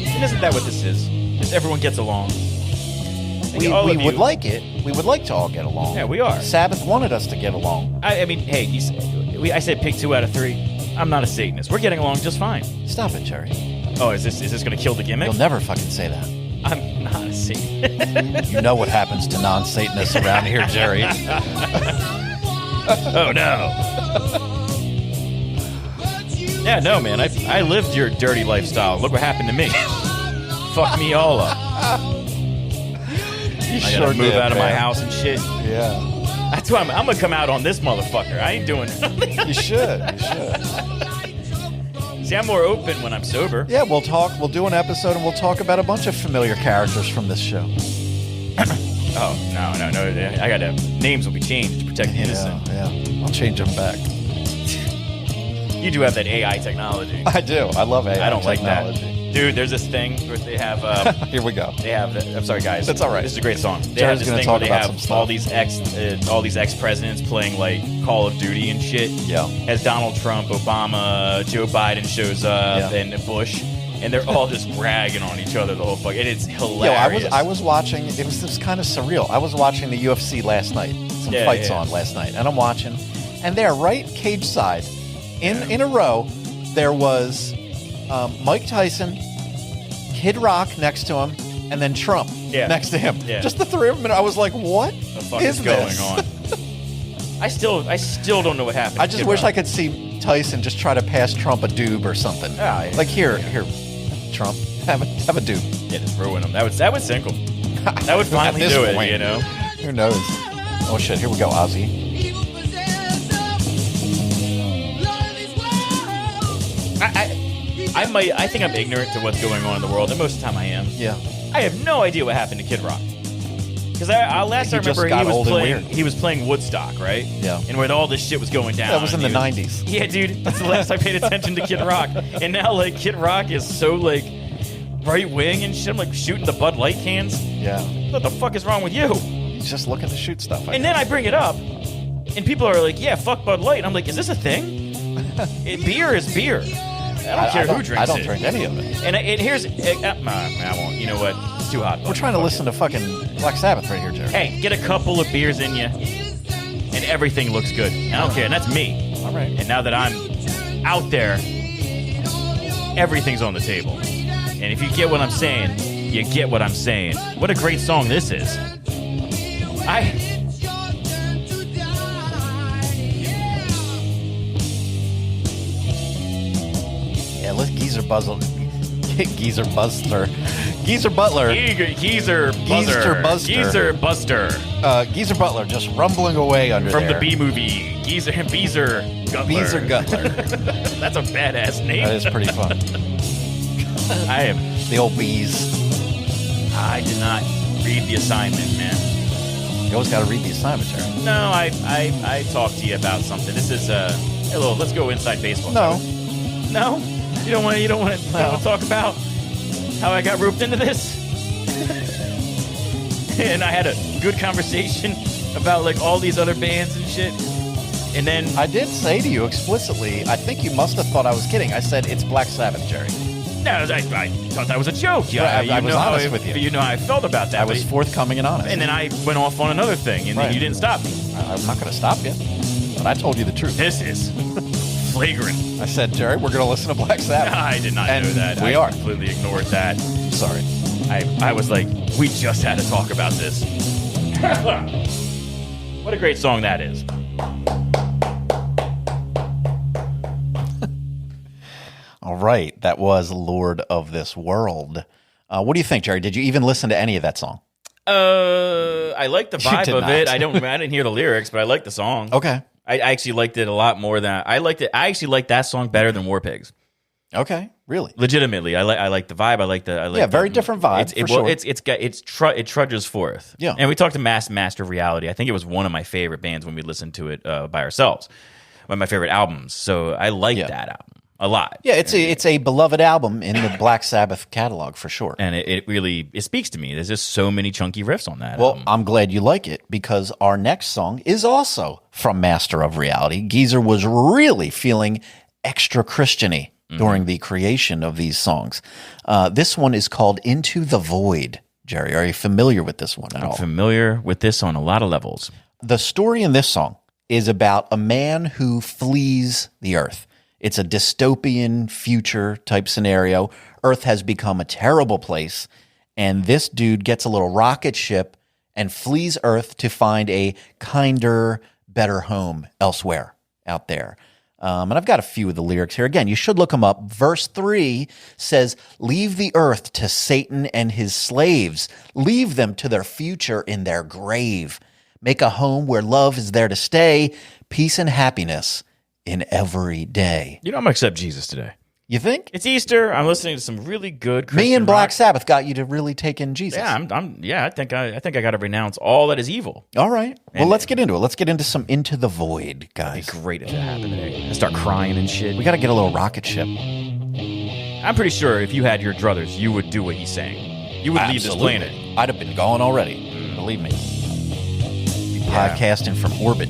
And isn't that what this is? Just everyone gets along. We All of would you- like it. We would like to all get along. Yeah, we are. Sabbath wanted us to get along. I mean, hey, I said pick 2 out of 3. I'm not a Satanist. We're getting along just fine. Stop it, Jerry. Oh, is this going to kill the gimmick? You'll never fucking say that. I'm not a Satanist. You know what happens to non-Satanists around here, Jerry. Oh no. Yeah, no, man. I lived your dirty lifestyle. Look what happened to me. Fuck me all up. I gotta move out of my house and shit. Yeah. That's why I'm gonna come out on this motherfucker. I ain't doing nothing. You should. You should. See, I'm more open when I'm sober. Yeah, we'll talk. We'll do an episode and we'll talk about a bunch of familiar characters from this show. Oh, no. I gotta, names will be changed to protect the innocent. Yeah. I'll change them back. You do have that AI technology. I do. I love AI I don't like technology. that. Dude, there's this thing where they have, Here we go. I'm sorry, guys. That's all right. This is a great song. They Jared's have this gonna thing talk where they about have some stuff. all these ex-presidents playing like Call of Duty and shit. Yeah. As Donald Trump, Obama, Joe Biden shows up, Yeah. and Bush, and they're all just ragging on each other the whole fuck. And it's Yo, hilarious. I was watching. It was kind of surreal. I was watching the UFC last night. Some Yeah, fights yeah. on last night, and I'm watching, and there, right cage side, in a row, there was Mike Tyson, Kid Rock next to him, and then Trump next to him. Yeah. Just the three of them, and I was like, "What the fuck is is going this?" on? I still don't know what happened. I just wish I could see Tyson just try to pass Trump a doob or something. Yeah, yeah. Like here, Trump, have a doob. Yeah, just ruin them. That would sink them. That would finally At this do it, point. you know? Who knows? Oh shit! Here we go, Ozzy. I think I'm ignorant to what's going on in the world, and most of the time I am. Yeah. I have no idea what happened to Kid Rock. Because I just remember got old and weird. he was playing Woodstock, right? Yeah. And when all this shit was going down. That was in the and 90s. Yeah, dude. That's the last I paid attention to Kid Rock. And now, like, Kid Rock is so, like, right wing and shit. I'm, like, shooting the Bud Light cans. Yeah. What the fuck is wrong with you? He's just looking to shoot stuff. And then I bring it up, and people are like, yeah, fuck Bud Light. I'm like, is this a thing? Beer is beer. I don't care who drinks I don't it. drink any of it. And here's, I won't. You know what? It's too hot. We're trying to listen to fucking Black Sabbath right here, Jerry. Hey, get a couple of beers in you, and everything looks good. I don't care, and that's me. All right. And now that I'm out there, everything's on the table. And if you get what I'm saying, you get what I'm saying. What a great song this is. Yeah, let's Geezer Buzzer. Geezer Buster. Geezer Butler. Geezer Buzzer. Buster. Geezer Buster. Geezer Butler just rumbling away under From there. the B movie. Beezer Gutler. Beezer Gutler. That's a badass name. That is pretty fun. I am. The old bees. I did not read the assignment, man. You always got to read the assignment, Jerry. No, I talked to you about something. This is hello. Let's go inside baseball. No. No, you don't want to talk about how I got roped into this. And I had a good conversation about like all these other bands and shit. And then I did say to you explicitly, I think you must have thought I was kidding. I said, it's Black Sabbath, Jerry. no, I thought that was a joke. Yeah, I was honest with you. You know how I felt about that. I was forthcoming and honest. And then I went off on another thing, and then Right. you didn't stop me. I'm not going to stop you. But I told you the truth. This is flagrant. I said, Jerry, we're going to listen to Black Sabbath. I did not And know that. we I are. completely ignored that. Sorry. I was like, we just had to talk about this. What a great song that is. All right. That was Lord of This World. What do you think, Jerry? Did you even listen to any of that song? I like the You vibe did of not. it. I didn't hear the lyrics, but I like the song. Okay. I actually liked it a lot more than I liked it. I actually liked that song better than War Pigs. Okay. Really? Legitimately, I like the vibe. I like Yeah, very different vibe, for sure. It trudges forth. Yeah. And we talked to Master of Reality. I think it was one of my favorite bands when we listened to it by ourselves. One of my favorite albums. So I like that album a lot. Yeah, it's a beloved album in the Black Sabbath catalog for sure. And it really speaks to me. There's just so many chunky riffs on that Well, album. I'm glad you like it because our next song is also from Master of Reality. Geezer was really feeling extra Christian-y during the creation of these songs. This one is called Into the Void. Jerry, are you familiar with this one at all? I'm familiar with this on a lot of levels. The story in this song is about a man who flees the earth. It's a dystopian future type scenario. Earth has become a terrible place, and this dude gets a little rocket ship and flees Earth to find a kinder, better home elsewhere out there. And I've got a few of the lyrics here. Again, you should look them up. Verse 3 says, "Leave the earth to Satan and his slaves. Leave them to their future in their grave. Make a home where love is there to stay, peace and happiness in every day." You know, I'm going to accept Jesus today. You think? It's Easter. I'm listening to some really good Christian Me and Black rock. Sabbath got you to really take in Jesus. Yeah, I think I got to renounce all that is evil. All right. Well, let's get into it. Let's get into some Into the Void, guys. It'd be great if that happened today. I start crying and shit. We got to get a little rocket ship. I'm pretty sure if you had your druthers, you would do what he's saying. You would leave this Absolutely. planet. I'd have been gone already. Believe me. Be podcasting from orbit.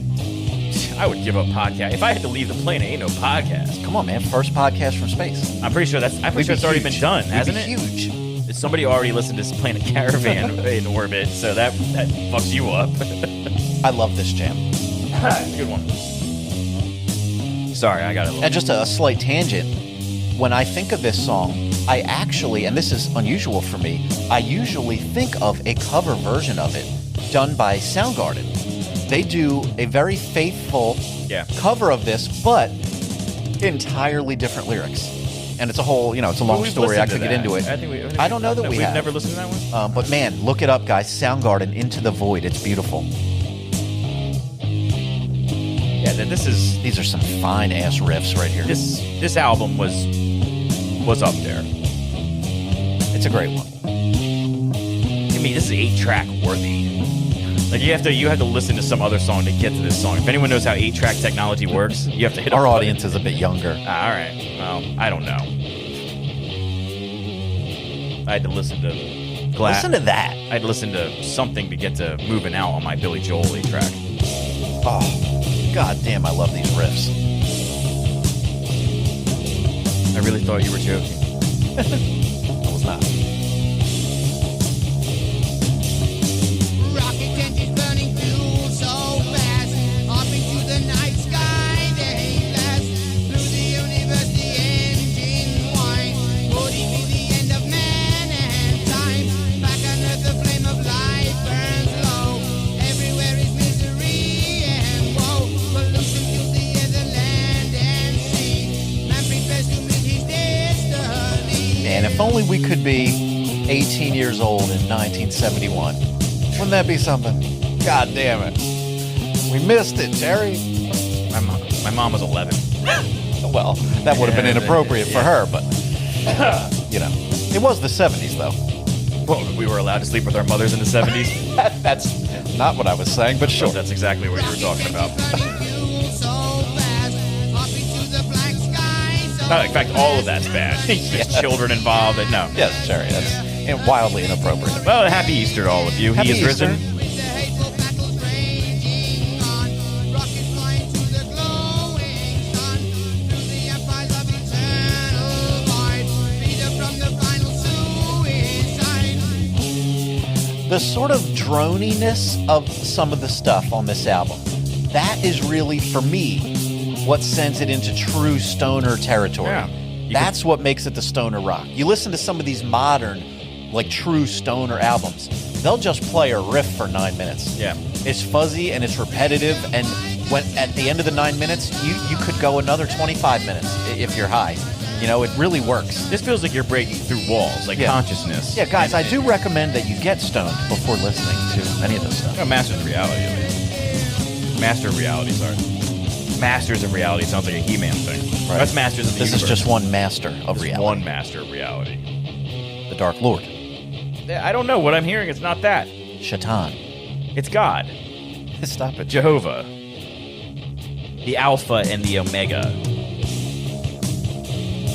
I would give up podcast. If I had to leave the planet, ain't no podcast. Come on, man. First podcast from space. I'm pretty sure it's already been done, hasn't it? Huge. Somebody already listened to this Planet Caravan in orbit, so that fucks you up. I love this jam. Good one. Sorry, I got it. And just a slight tangent. When I think of this song, I actually, and this is unusual for me, I usually think of a cover version of it done by Soundgarden. They do a very faithful cover of this, but entirely different lyrics. And it's a whole, it's a long We've story. I listened could to get that. into it. I don't know that we We've have. never listened to that one? But man, look it up, guys. Soundgarden, Into the Void. It's beautiful. Yeah, These are some fine ass riffs right here. this album was up there. It's a great one. I mean, this is 8-track worthy. Like you have to listen to some other song to get to this song. If anyone knows how 8-track technology works, you have to hit Our a button. audience is a bit younger. All right. Well, I don't know. I had to listen to Listen to that. I had to listen to something to get to Moving Out on my Billy Joel 8-track. Oh, god damn, I love these riffs. I really thought you were joking. I was not. Rocket engines burning fuel so fast, up into the night sky they blast. Through the universe the engine whine, voting to the end of man and time. Back on earth the flame of life burns low. Everywhere is misery and woe. Pollution fills the air, the land and sea. Man prepares to meet his destiny. Man, if only we could be 18 years old in 1971. Wouldn't that be something? God damn it. We missed it, Jerry. My mom was 11. Well, that would have been inappropriate for her, but, you know. It was the 70s, though. Well, we were allowed to sleep with our mothers in the 70s. That's not what I was saying, but sure. That's exactly what you were talking about. No, in fact, all of that's bad. There's children involved. No. Yes, Jerry, that's wildly inappropriate. Well, happy Easter to all of you. Happy He is Easter. risen. The sort of droniness of some of the stuff on this album, that is really, for me, what sends it into true stoner territory. Yeah. That's what makes it the stoner rock. You listen to some of these modern, like true stoner albums, they'll just play a riff for 9 minutes. Yeah. It's fuzzy and it's repetitive, and when at the end of the 9 minutes, you could go another 25 minutes if you're high. You know, it really works. This feels like you're breaking through walls, like consciousness. Yeah, guys, I do recommend that you get stoned before listening to any of this stuff. No, Masters of Reality. Master of Reality, sorry. Masters of Reality sounds like a He-Man thing. Right. That's Masters of the This Universe. is just one master of Just reality. one Master of Reality. The Dark Lord. I don't know. What I'm hearing, it's not that. Shaitan. It's God. Stop it. Jehovah. The Alpha and the Omega.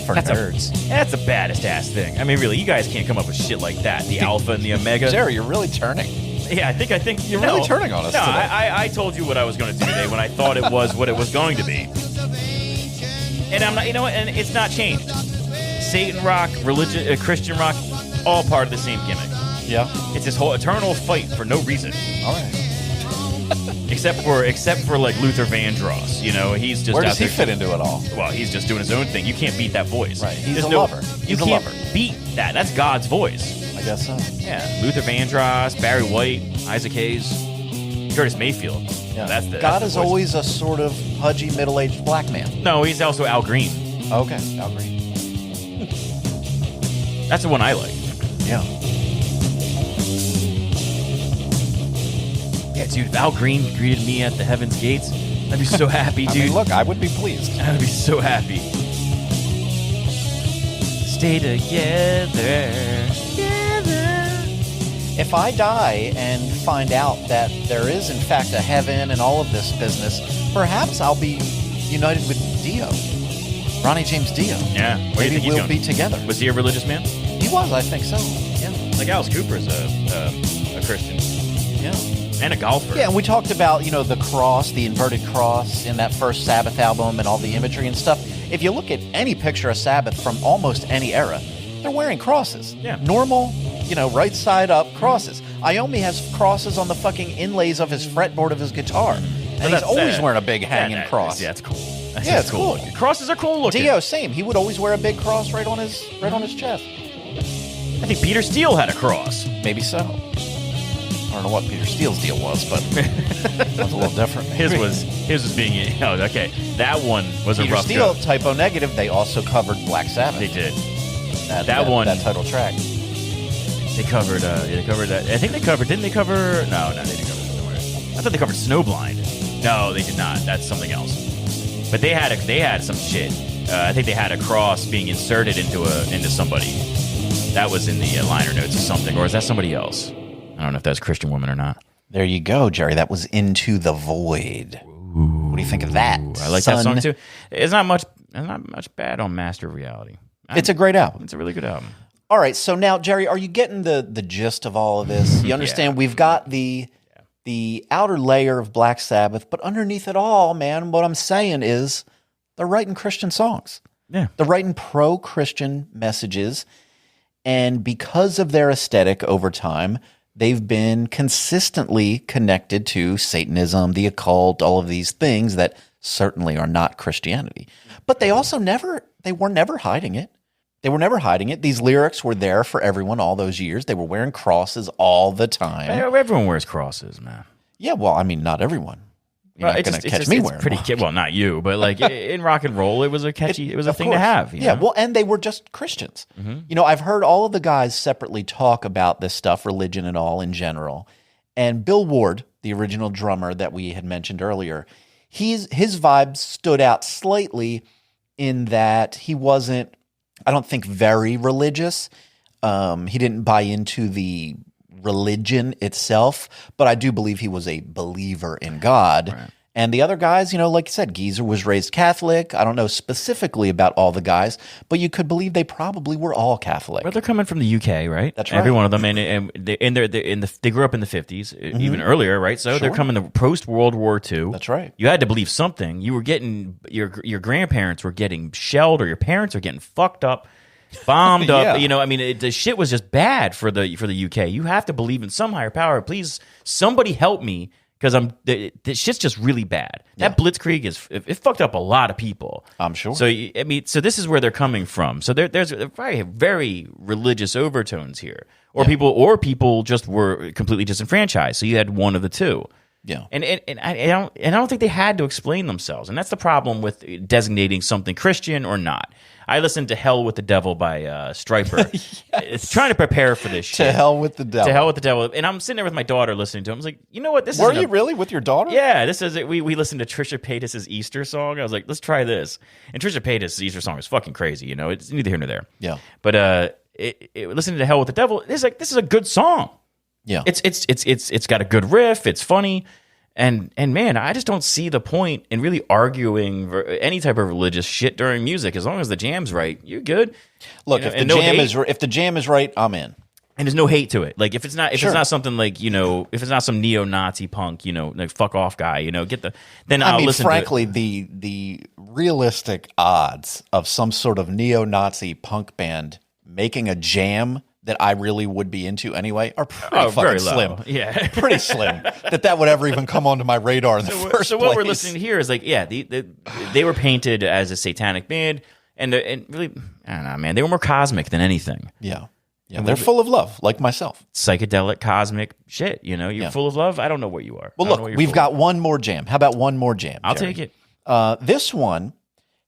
For nerds. That's the baddest ass thing. I mean, really, you guys can't come up with shit like that. The Alpha and the Omega. Jerry, you're really turning. Yeah, I think You're really turning on us No, today. I told you what I was going to do today when I thought it was what it was going to be, and I'm not. You know what? And it's not changed. Satan rock, religion, Christian rock, all part of the same gimmick. Yeah. It's this whole eternal fight for no reason, All right. except for like Luther Vandross. You know, he's just Where out does he there. fit into it all? Well, he's just doing his own thing. You can't beat that voice. Right. He's There's a lover. You He's a can't lover. beat that. That's God's voice. I guess so. Yeah, Luther Vandross, Barry White, Isaac Hayes, Curtis Mayfield. Yeah. That's the God that's is the voice. always a sort of pudgy, middle-aged black man. No, he's also Al Green. Okay. Al Green. That's the one I like. Yeah. Yeah, dude, if Al Green greeted me at the Heaven's Gates, I'd be so happy, I dude. mean, look, I would be pleased. I would be so happy. Stay together. If I die and find out that there is, in fact, a heaven and all of this business, perhaps I'll be united with Dio. Ronnie James Dio. Yeah, where do you Maybe think he's we'll going? be together. Was he a religious man? He was, I think so. Yeah. Like Alice Cooper's a Christian Yeah. and a golfer. Yeah, and we talked about, you know, the cross, the inverted cross in that first Sabbath album and all the imagery and stuff. If you look at any picture of Sabbath from almost any era, they're wearing crosses. Yeah. Normal, you know, right side up crosses. Iommi has crosses on the fucking inlays of his fretboard of his guitar. And he's that's always sad. wearing a big hanging cross. Yeah, it's cool. That's Yeah, it's cool. Crosses are cool looking. Dio, same. He would always wear a big cross right on his chest. I think Peter Steele had a cross. Maybe so. I don't know what Peter Steele's deal was, but it was a little different. His was being. Oh, okay. That one was Peter a rough Steele, go. Typo Negative, they also covered Black Sabbath. They did. That one- that title track. They covered. They covered that. I think they covered. Didn't they cover? No, they didn't cover Snowblind. I thought they covered Snowblind. No, they did not. That's something else. But they had some shit. I think they had a cross being inserted into somebody. That was in the liner notes or something, or is that somebody else? I don't know if that's a Christian woman or not. There you go, Jerry. That was Into the Void. What do you think of that? I like that song too. It's not much bad on Master of Reality. It's a great album. It's a really good album. All right, so now, Jerry, are you getting the gist of all of this? You understand? Yeah. We've got the outer layer of Black Sabbath, but underneath it all, man, what I'm saying is they're writing Christian songs. Yeah. They're writing pro-Christian messages, and because of their aesthetic over time, they've been consistently connected to Satanism, the occult, all of these things that certainly are not Christianity. But they also were never hiding it. They were never hiding it. These lyrics were there for everyone all those years. They were wearing crosses all the time. Everyone wears crosses, man. Yeah, well, I mean, not everyone. You're not going to catch me wearing pretty one. well, not you, but like in rock and roll, it was a catchy. It was a Of thing to course. have. You Yeah, know? well, and they were just Christians. You know, I've heard all of the guys separately talk about this stuff, religion and all in general. And Bill Ward, the original drummer that we had mentioned earlier, his vibes stood out slightly in that he wasn't, I don't think, very religious. He didn't buy into the religion itself, but I do believe he was a believer in God. Right. And the other guys, you know, like you said, Geezer was raised Catholic. I don't know specifically about all the guys, but you could believe they probably were all Catholic. But they're coming from the UK, right? That's right. Every one of them, and they grew up in the 50s, even earlier, right? So they're coming to post World War II. That's right. You had to believe something. You were getting your grandparents were getting shelled, or your parents are getting fucked up, bombed Yeah. up. You know, I mean, the shit was just bad for the UK. You have to believe in some higher power. Please, somebody help me. Because the shit's just really bad. That Blitzkrieg it fucked up a lot of people. I'm sure. So I mean, so this is where they're coming from. So there's very very religious overtones here, or people just were completely disenfranchised. So you had one of the two. Yeah. And I don't think they had to explain themselves, and that's the problem with designating something Christian or not. I listened to "Hell with the Devil" by Stryper. It's trying to prepare for this shit. To hell with the devil. To hell with the devil. And I'm sitting there with my daughter listening to him. I was like, you know what? This Were is you really with your daughter? Yeah, this is it. We listened to Trisha Paytas' Easter song. I was like, let's try this. And Trisha Paytas' Easter song is fucking crazy. You know, it's neither here nor there. Yeah. But listening to "Hell with the Devil," it's like, this is a good song. Yeah. It's got a good riff. It's funny. And man, I just don't see the point in really arguing any type of religious shit during music. As long as the jam's right, you're good. Look, You know, if and the no jam hate. if the jam is right, I'm in. And there's no hate to it. Like if it's not Sure. something like, you know, if it's not some neo-Nazi punk, you know, like fuck off guy, you know, then I I'll mean, listen frankly, to it. the realistic odds of some sort of neo-Nazi punk band making a jam that I really would be into anyway are pretty fucking very low. slim. Yeah. Pretty slim. That would ever even come onto my radar in the first place. So what we're listening to here is like, yeah, they were painted as a satanic band, and really, I don't know, man, they were more cosmic than anything. Yeah. Yeah, they're full of love, like myself. Psychedelic, cosmic shit. You know, you're Yeah. full of love. I don't know what you are. Well, I don't know what look, you're we've full got one more jam. How about one more jam? I'll Jerry? take it. This one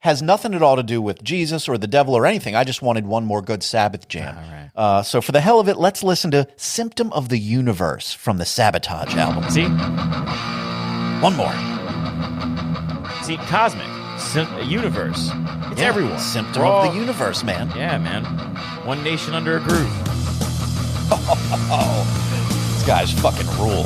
has nothing at all to do with Jesus or the devil or anything. I just wanted one more good Sabbath jam. All right. So for the hell of it, let's listen to Symptom of the Universe from the Sabotage album. See, One more. cosmic, universe. It's Yeah, everyone. Symptom We're of all- the Universe, man. Yeah, man. One nation under a groove. These guys fucking rule.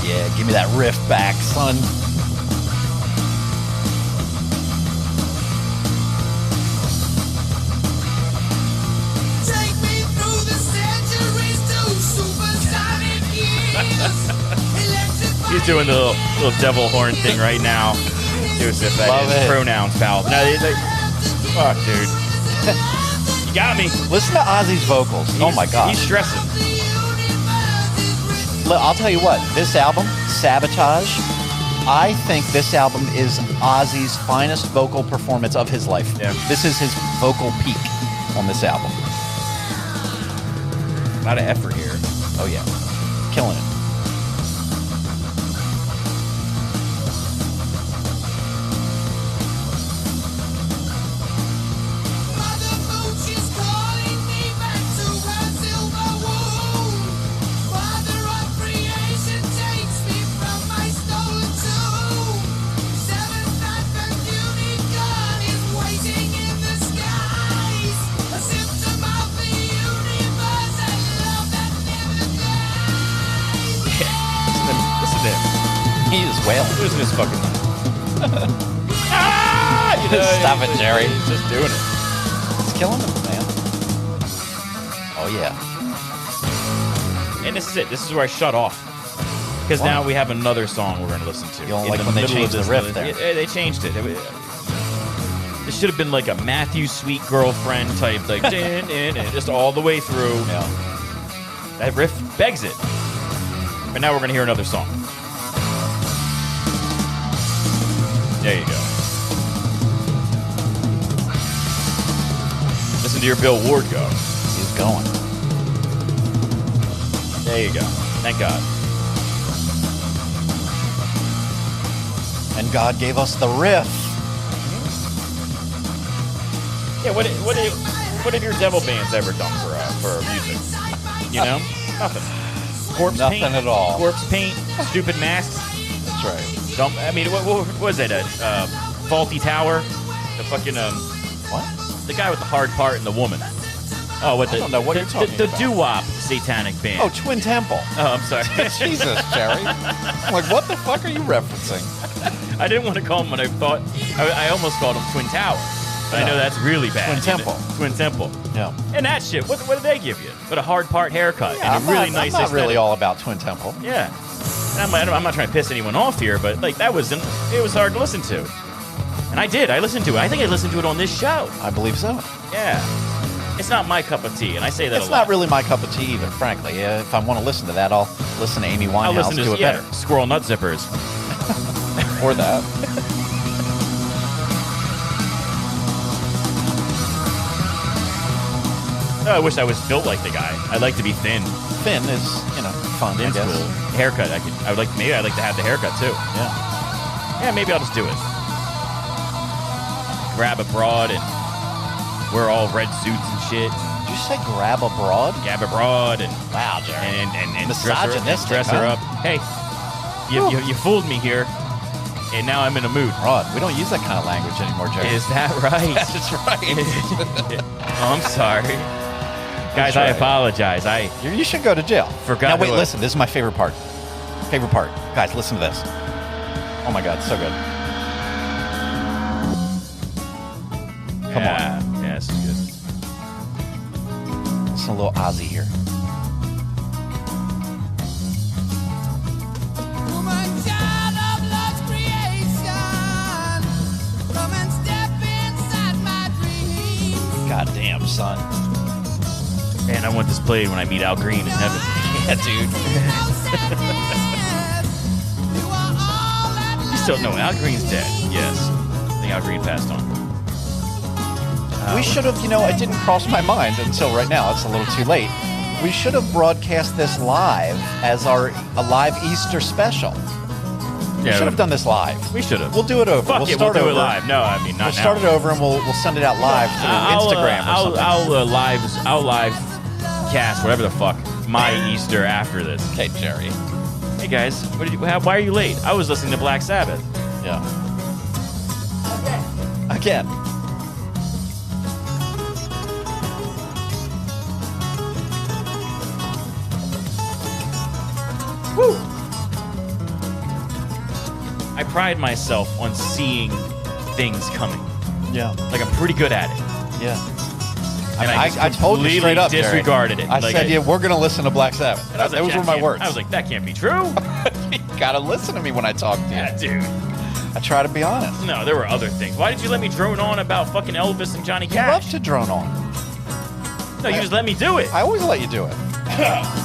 Yeah, give me that riff back, son. Take me through the centuries to supersonic years. He's doing the little devil horn thing right now. Joseph, that Love is it. pronouns, pal. No, fuck, dude. You got me. Listen to Ozzy's vocals. Oh my god. He's stressing. Look, I'll tell you what, this album, Sabotage, I think this album is Ozzy's finest vocal performance of his life. Yeah. This is his vocal peak on this album. A lot of effort here. Oh yeah, killing it. Mother Moon, she's calling me back to her silver womb. Father of creation takes me from my stolen tomb. Seventh Advent unicorn is waiting in the skies. A symptom of the universe and love that never dies. Listen to him. He is wailing. Listen to this fucking. You know, Stop it, Jerry. He's just doing it. It's killing them, man. Oh, yeah. And this is it. This is where I shut off. Because now we have another song we're going to listen to. You don't In like the when they middle changed of the this- riff there. Yeah, they changed it. This should have been like a Matthew Sweet Girlfriend type, like, just all the way through. Yeah. That riff begs it. But now we're going to hear another song. There you go. Listen to your Bill Ward go. He's going. There you go. Thank God. And God gave us the riff. Yeah, what have your devil bands ever done for music? You know? Nothing. Corpse Nothing paint. at all. Corpse paint, stupid masks. That's right. I mean, what was it? A faulty tower? The fucking What? the guy with the hard part and the woman. Oh, what I don't know what you're talking the about. doo-wop satanic band. Oh, Twin Temple. Oh, I'm sorry. Jesus, Jerry. I'm like, what the fuck are you referencing? I didn't want to call him what I thought. I almost called him Twin Tower. But I know that's really bad. Twin Temple. Twin Temple. Yeah. And that shit, what did they give you? But a hard part haircut and a really nice I'm not really aesthetic. all about Twin Temple. Yeah. And I'm not trying to piss anyone off here, but like it was hard to listen to. And I did. I listened to it. I think I listened to it on this show. I believe so. Yeah. It's not my cup of tea, and I say that It's a lot. not really my cup of tea either, frankly. If I want to listen to that, I'll listen to Amy I'll Winehouse listen do to it better. Squirrel Nut Zippers. Or that. Oh, I wish I was built like the guy. I'd like to be thin. Finn is, fun, Thin's I guess. cool. Haircut. I'd like to have the haircut too. Yeah. Yeah, maybe I'll just do it. Grab a broad and wear all red suits and shit. Did you say grab a broad? Grab a broad and Wow, Jerry. and dress her, Misogynistic, her huh? up. Hey, you fooled me here, and now I'm in a mood. Broad. We don't use that kind of language anymore, Jerry. Is that right? That's right. Oh, I'm sorry. Guys, I right. apologize. You should go to jail. Forgot Now, wait, who I- listen. This is my favorite part. Favorite part. Guys, listen to this. Oh, my God. So good. Come on. Yeah, this is good. Listen a little Ozzy here. Woman, child of love's creation, come and step inside my dreams. God damn, son. Man, I want this played when I meet Al Green in heaven. Yeah, dude. You still know Al Green's dead. Yes, I think Al Green passed on. We should have, it didn't cross my mind until right now. It's a little too late. We should have broadcast this live as a live Easter special. We should have done this live. We should have. We'll do it over. Fuck we'll it, start we'll do over. it live. No, I mean not We'll start now. it over and we'll send it out live through Instagram or something. I'll live cast whatever the fuck my Easter after this. Okay, Jerry. Hey guys, why are you late? I was listening to Black Sabbath. Yeah. Again. Woo! I pride myself on seeing things coming. Yeah. Like I'm pretty good at it. Yeah. And I just I told you completely straight up, Jerry. disregarded it. I Like, said, we're going to listen to Black Sabbath. And I was like, Those that were my can't- words. I was like, that can't be true. You got to listen to me when I talk to you. Yeah, dude. I try to be honest. No, there were other things. Why did you let me drone on about fucking Elvis and Johnny You love Cash? to drone on. No, you just let me do it. I always let you do it.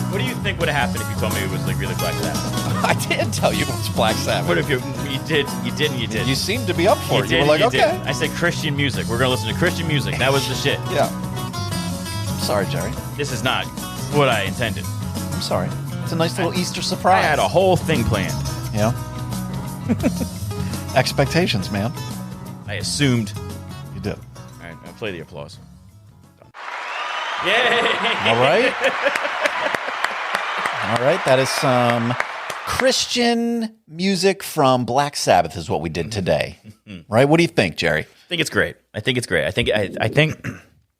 What do you think would have happened if you told me it was like really Black Sabbath? I did tell you it was Black Sabbath. What if you did? You didn't. You did. You seemed to be up for You it. did. You were like, you okay. did. I said Christian music. We're gonna listen to Christian music. That was the shit. Yeah. I'm sorry, Jerry. This is not what I intended. I'm sorry. It's a nice little Easter surprise. I had a whole thing planned. Yeah. Expectations, man. I assumed. You did. All right, I'll play the applause. Yay! All right. All right. That is some Christian music from Black Sabbath is what we did today. Right? What do you think, Jerry? I think it's great. I think I think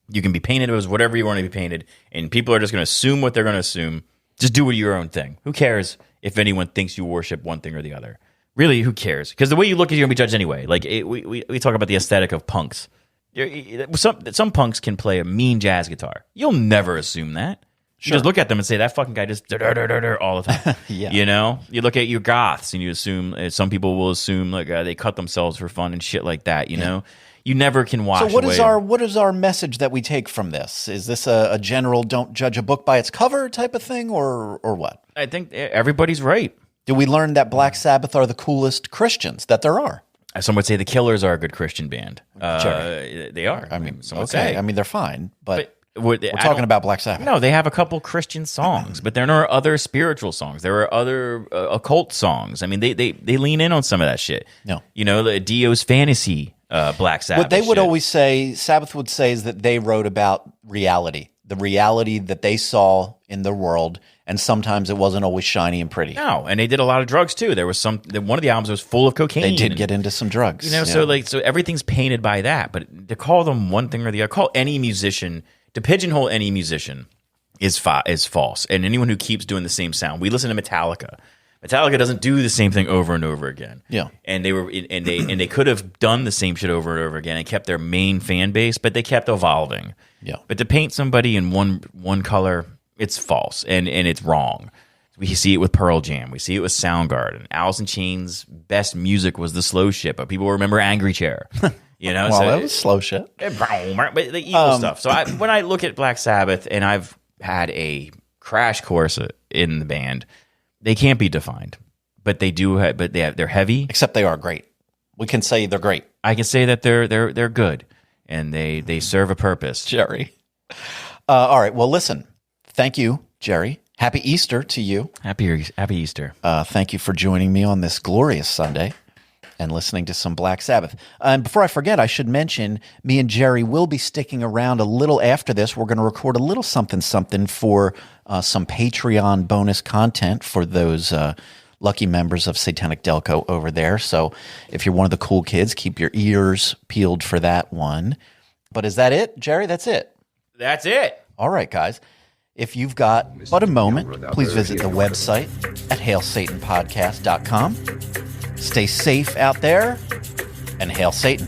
you can be painted as whatever you want to be painted, and people are just going to assume what they're going to assume. Just do your own thing. Who cares if anyone thinks you worship one thing or the other? Really, who cares? Because the way you look is you're going to be judged anyway. Like, we talk about the aesthetic of punks. Some punks can play a mean jazz guitar. You'll never assume that. You just look at them and say, that fucking guy just all the time. Yeah. You know? You look at your goths and you assume, some people will assume like they cut themselves for fun and shit like that, you know? You never can wash So away. what is our message that we take from this? Is this a general don't judge a book by its cover type of thing, or what? I think everybody's right. Do we learn that Black Sabbath are the coolest Christians that there are? Some would say the Killers are a good Christian band. Sure. They are. I mean, some would okay. say. I mean, they're fine, but we're talking about Black Sabbath. No, they have a couple Christian songs, but there are other spiritual songs. There are other occult songs. I mean, they lean in on some of that shit. No. You know, the Dio's Fantasy, Black Sabbath. What they would shit. always say, Sabbath would say, is that they wrote about reality, the reality that they saw in the world, and sometimes it wasn't always shiny and pretty. No, and they did a lot of drugs too. There was one of the albums was full of cocaine. They did get into some drugs. You know, yeah. so everything's painted by that. But to call them one thing or the other, call any musician, to pigeonhole any musician is false. And anyone who keeps doing the same sound, we listen to Metallica. Metallica doesn't do the same thing over and over again. Yeah. And they could have done the same shit over and over again and kept their main fan base, but they kept evolving. Yeah. But to paint somebody in one color, it's false and it's wrong. We see it with Pearl Jam. We see it with Soundgarden. Alice in Chains' best music was the slow shit, but people remember Angry Chair. You know, Well, so that was slow shit. but the evil stuff. So when I look at Black Sabbath, and I've had a crash course in the band, they can't be defined, but they do. They're heavy. Except they are great. We can say they're great. I can say that they're good, and they serve a purpose. Jerry. All right. Well, listen. Thank you, Jerry. Happy Easter to you. Happy Easter. Thank you for joining me on this glorious Sunday and listening to some Black Sabbath. And before I forget, I should mention, me and Jerry will be sticking around a little after this. We're going to record a little something for some Patreon bonus content for those lucky members of Satanic Delco over there. So if you're one of the cool kids, keep your ears peeled for that one. But is that it, Jerry? That's it. That's it. All right, guys. If you've got but a moment, please visit the website at hailsatanpodcast.com. Stay safe out there, and hail Satan.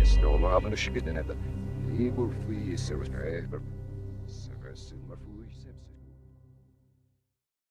Snowman och skydden efter. I vår fri service.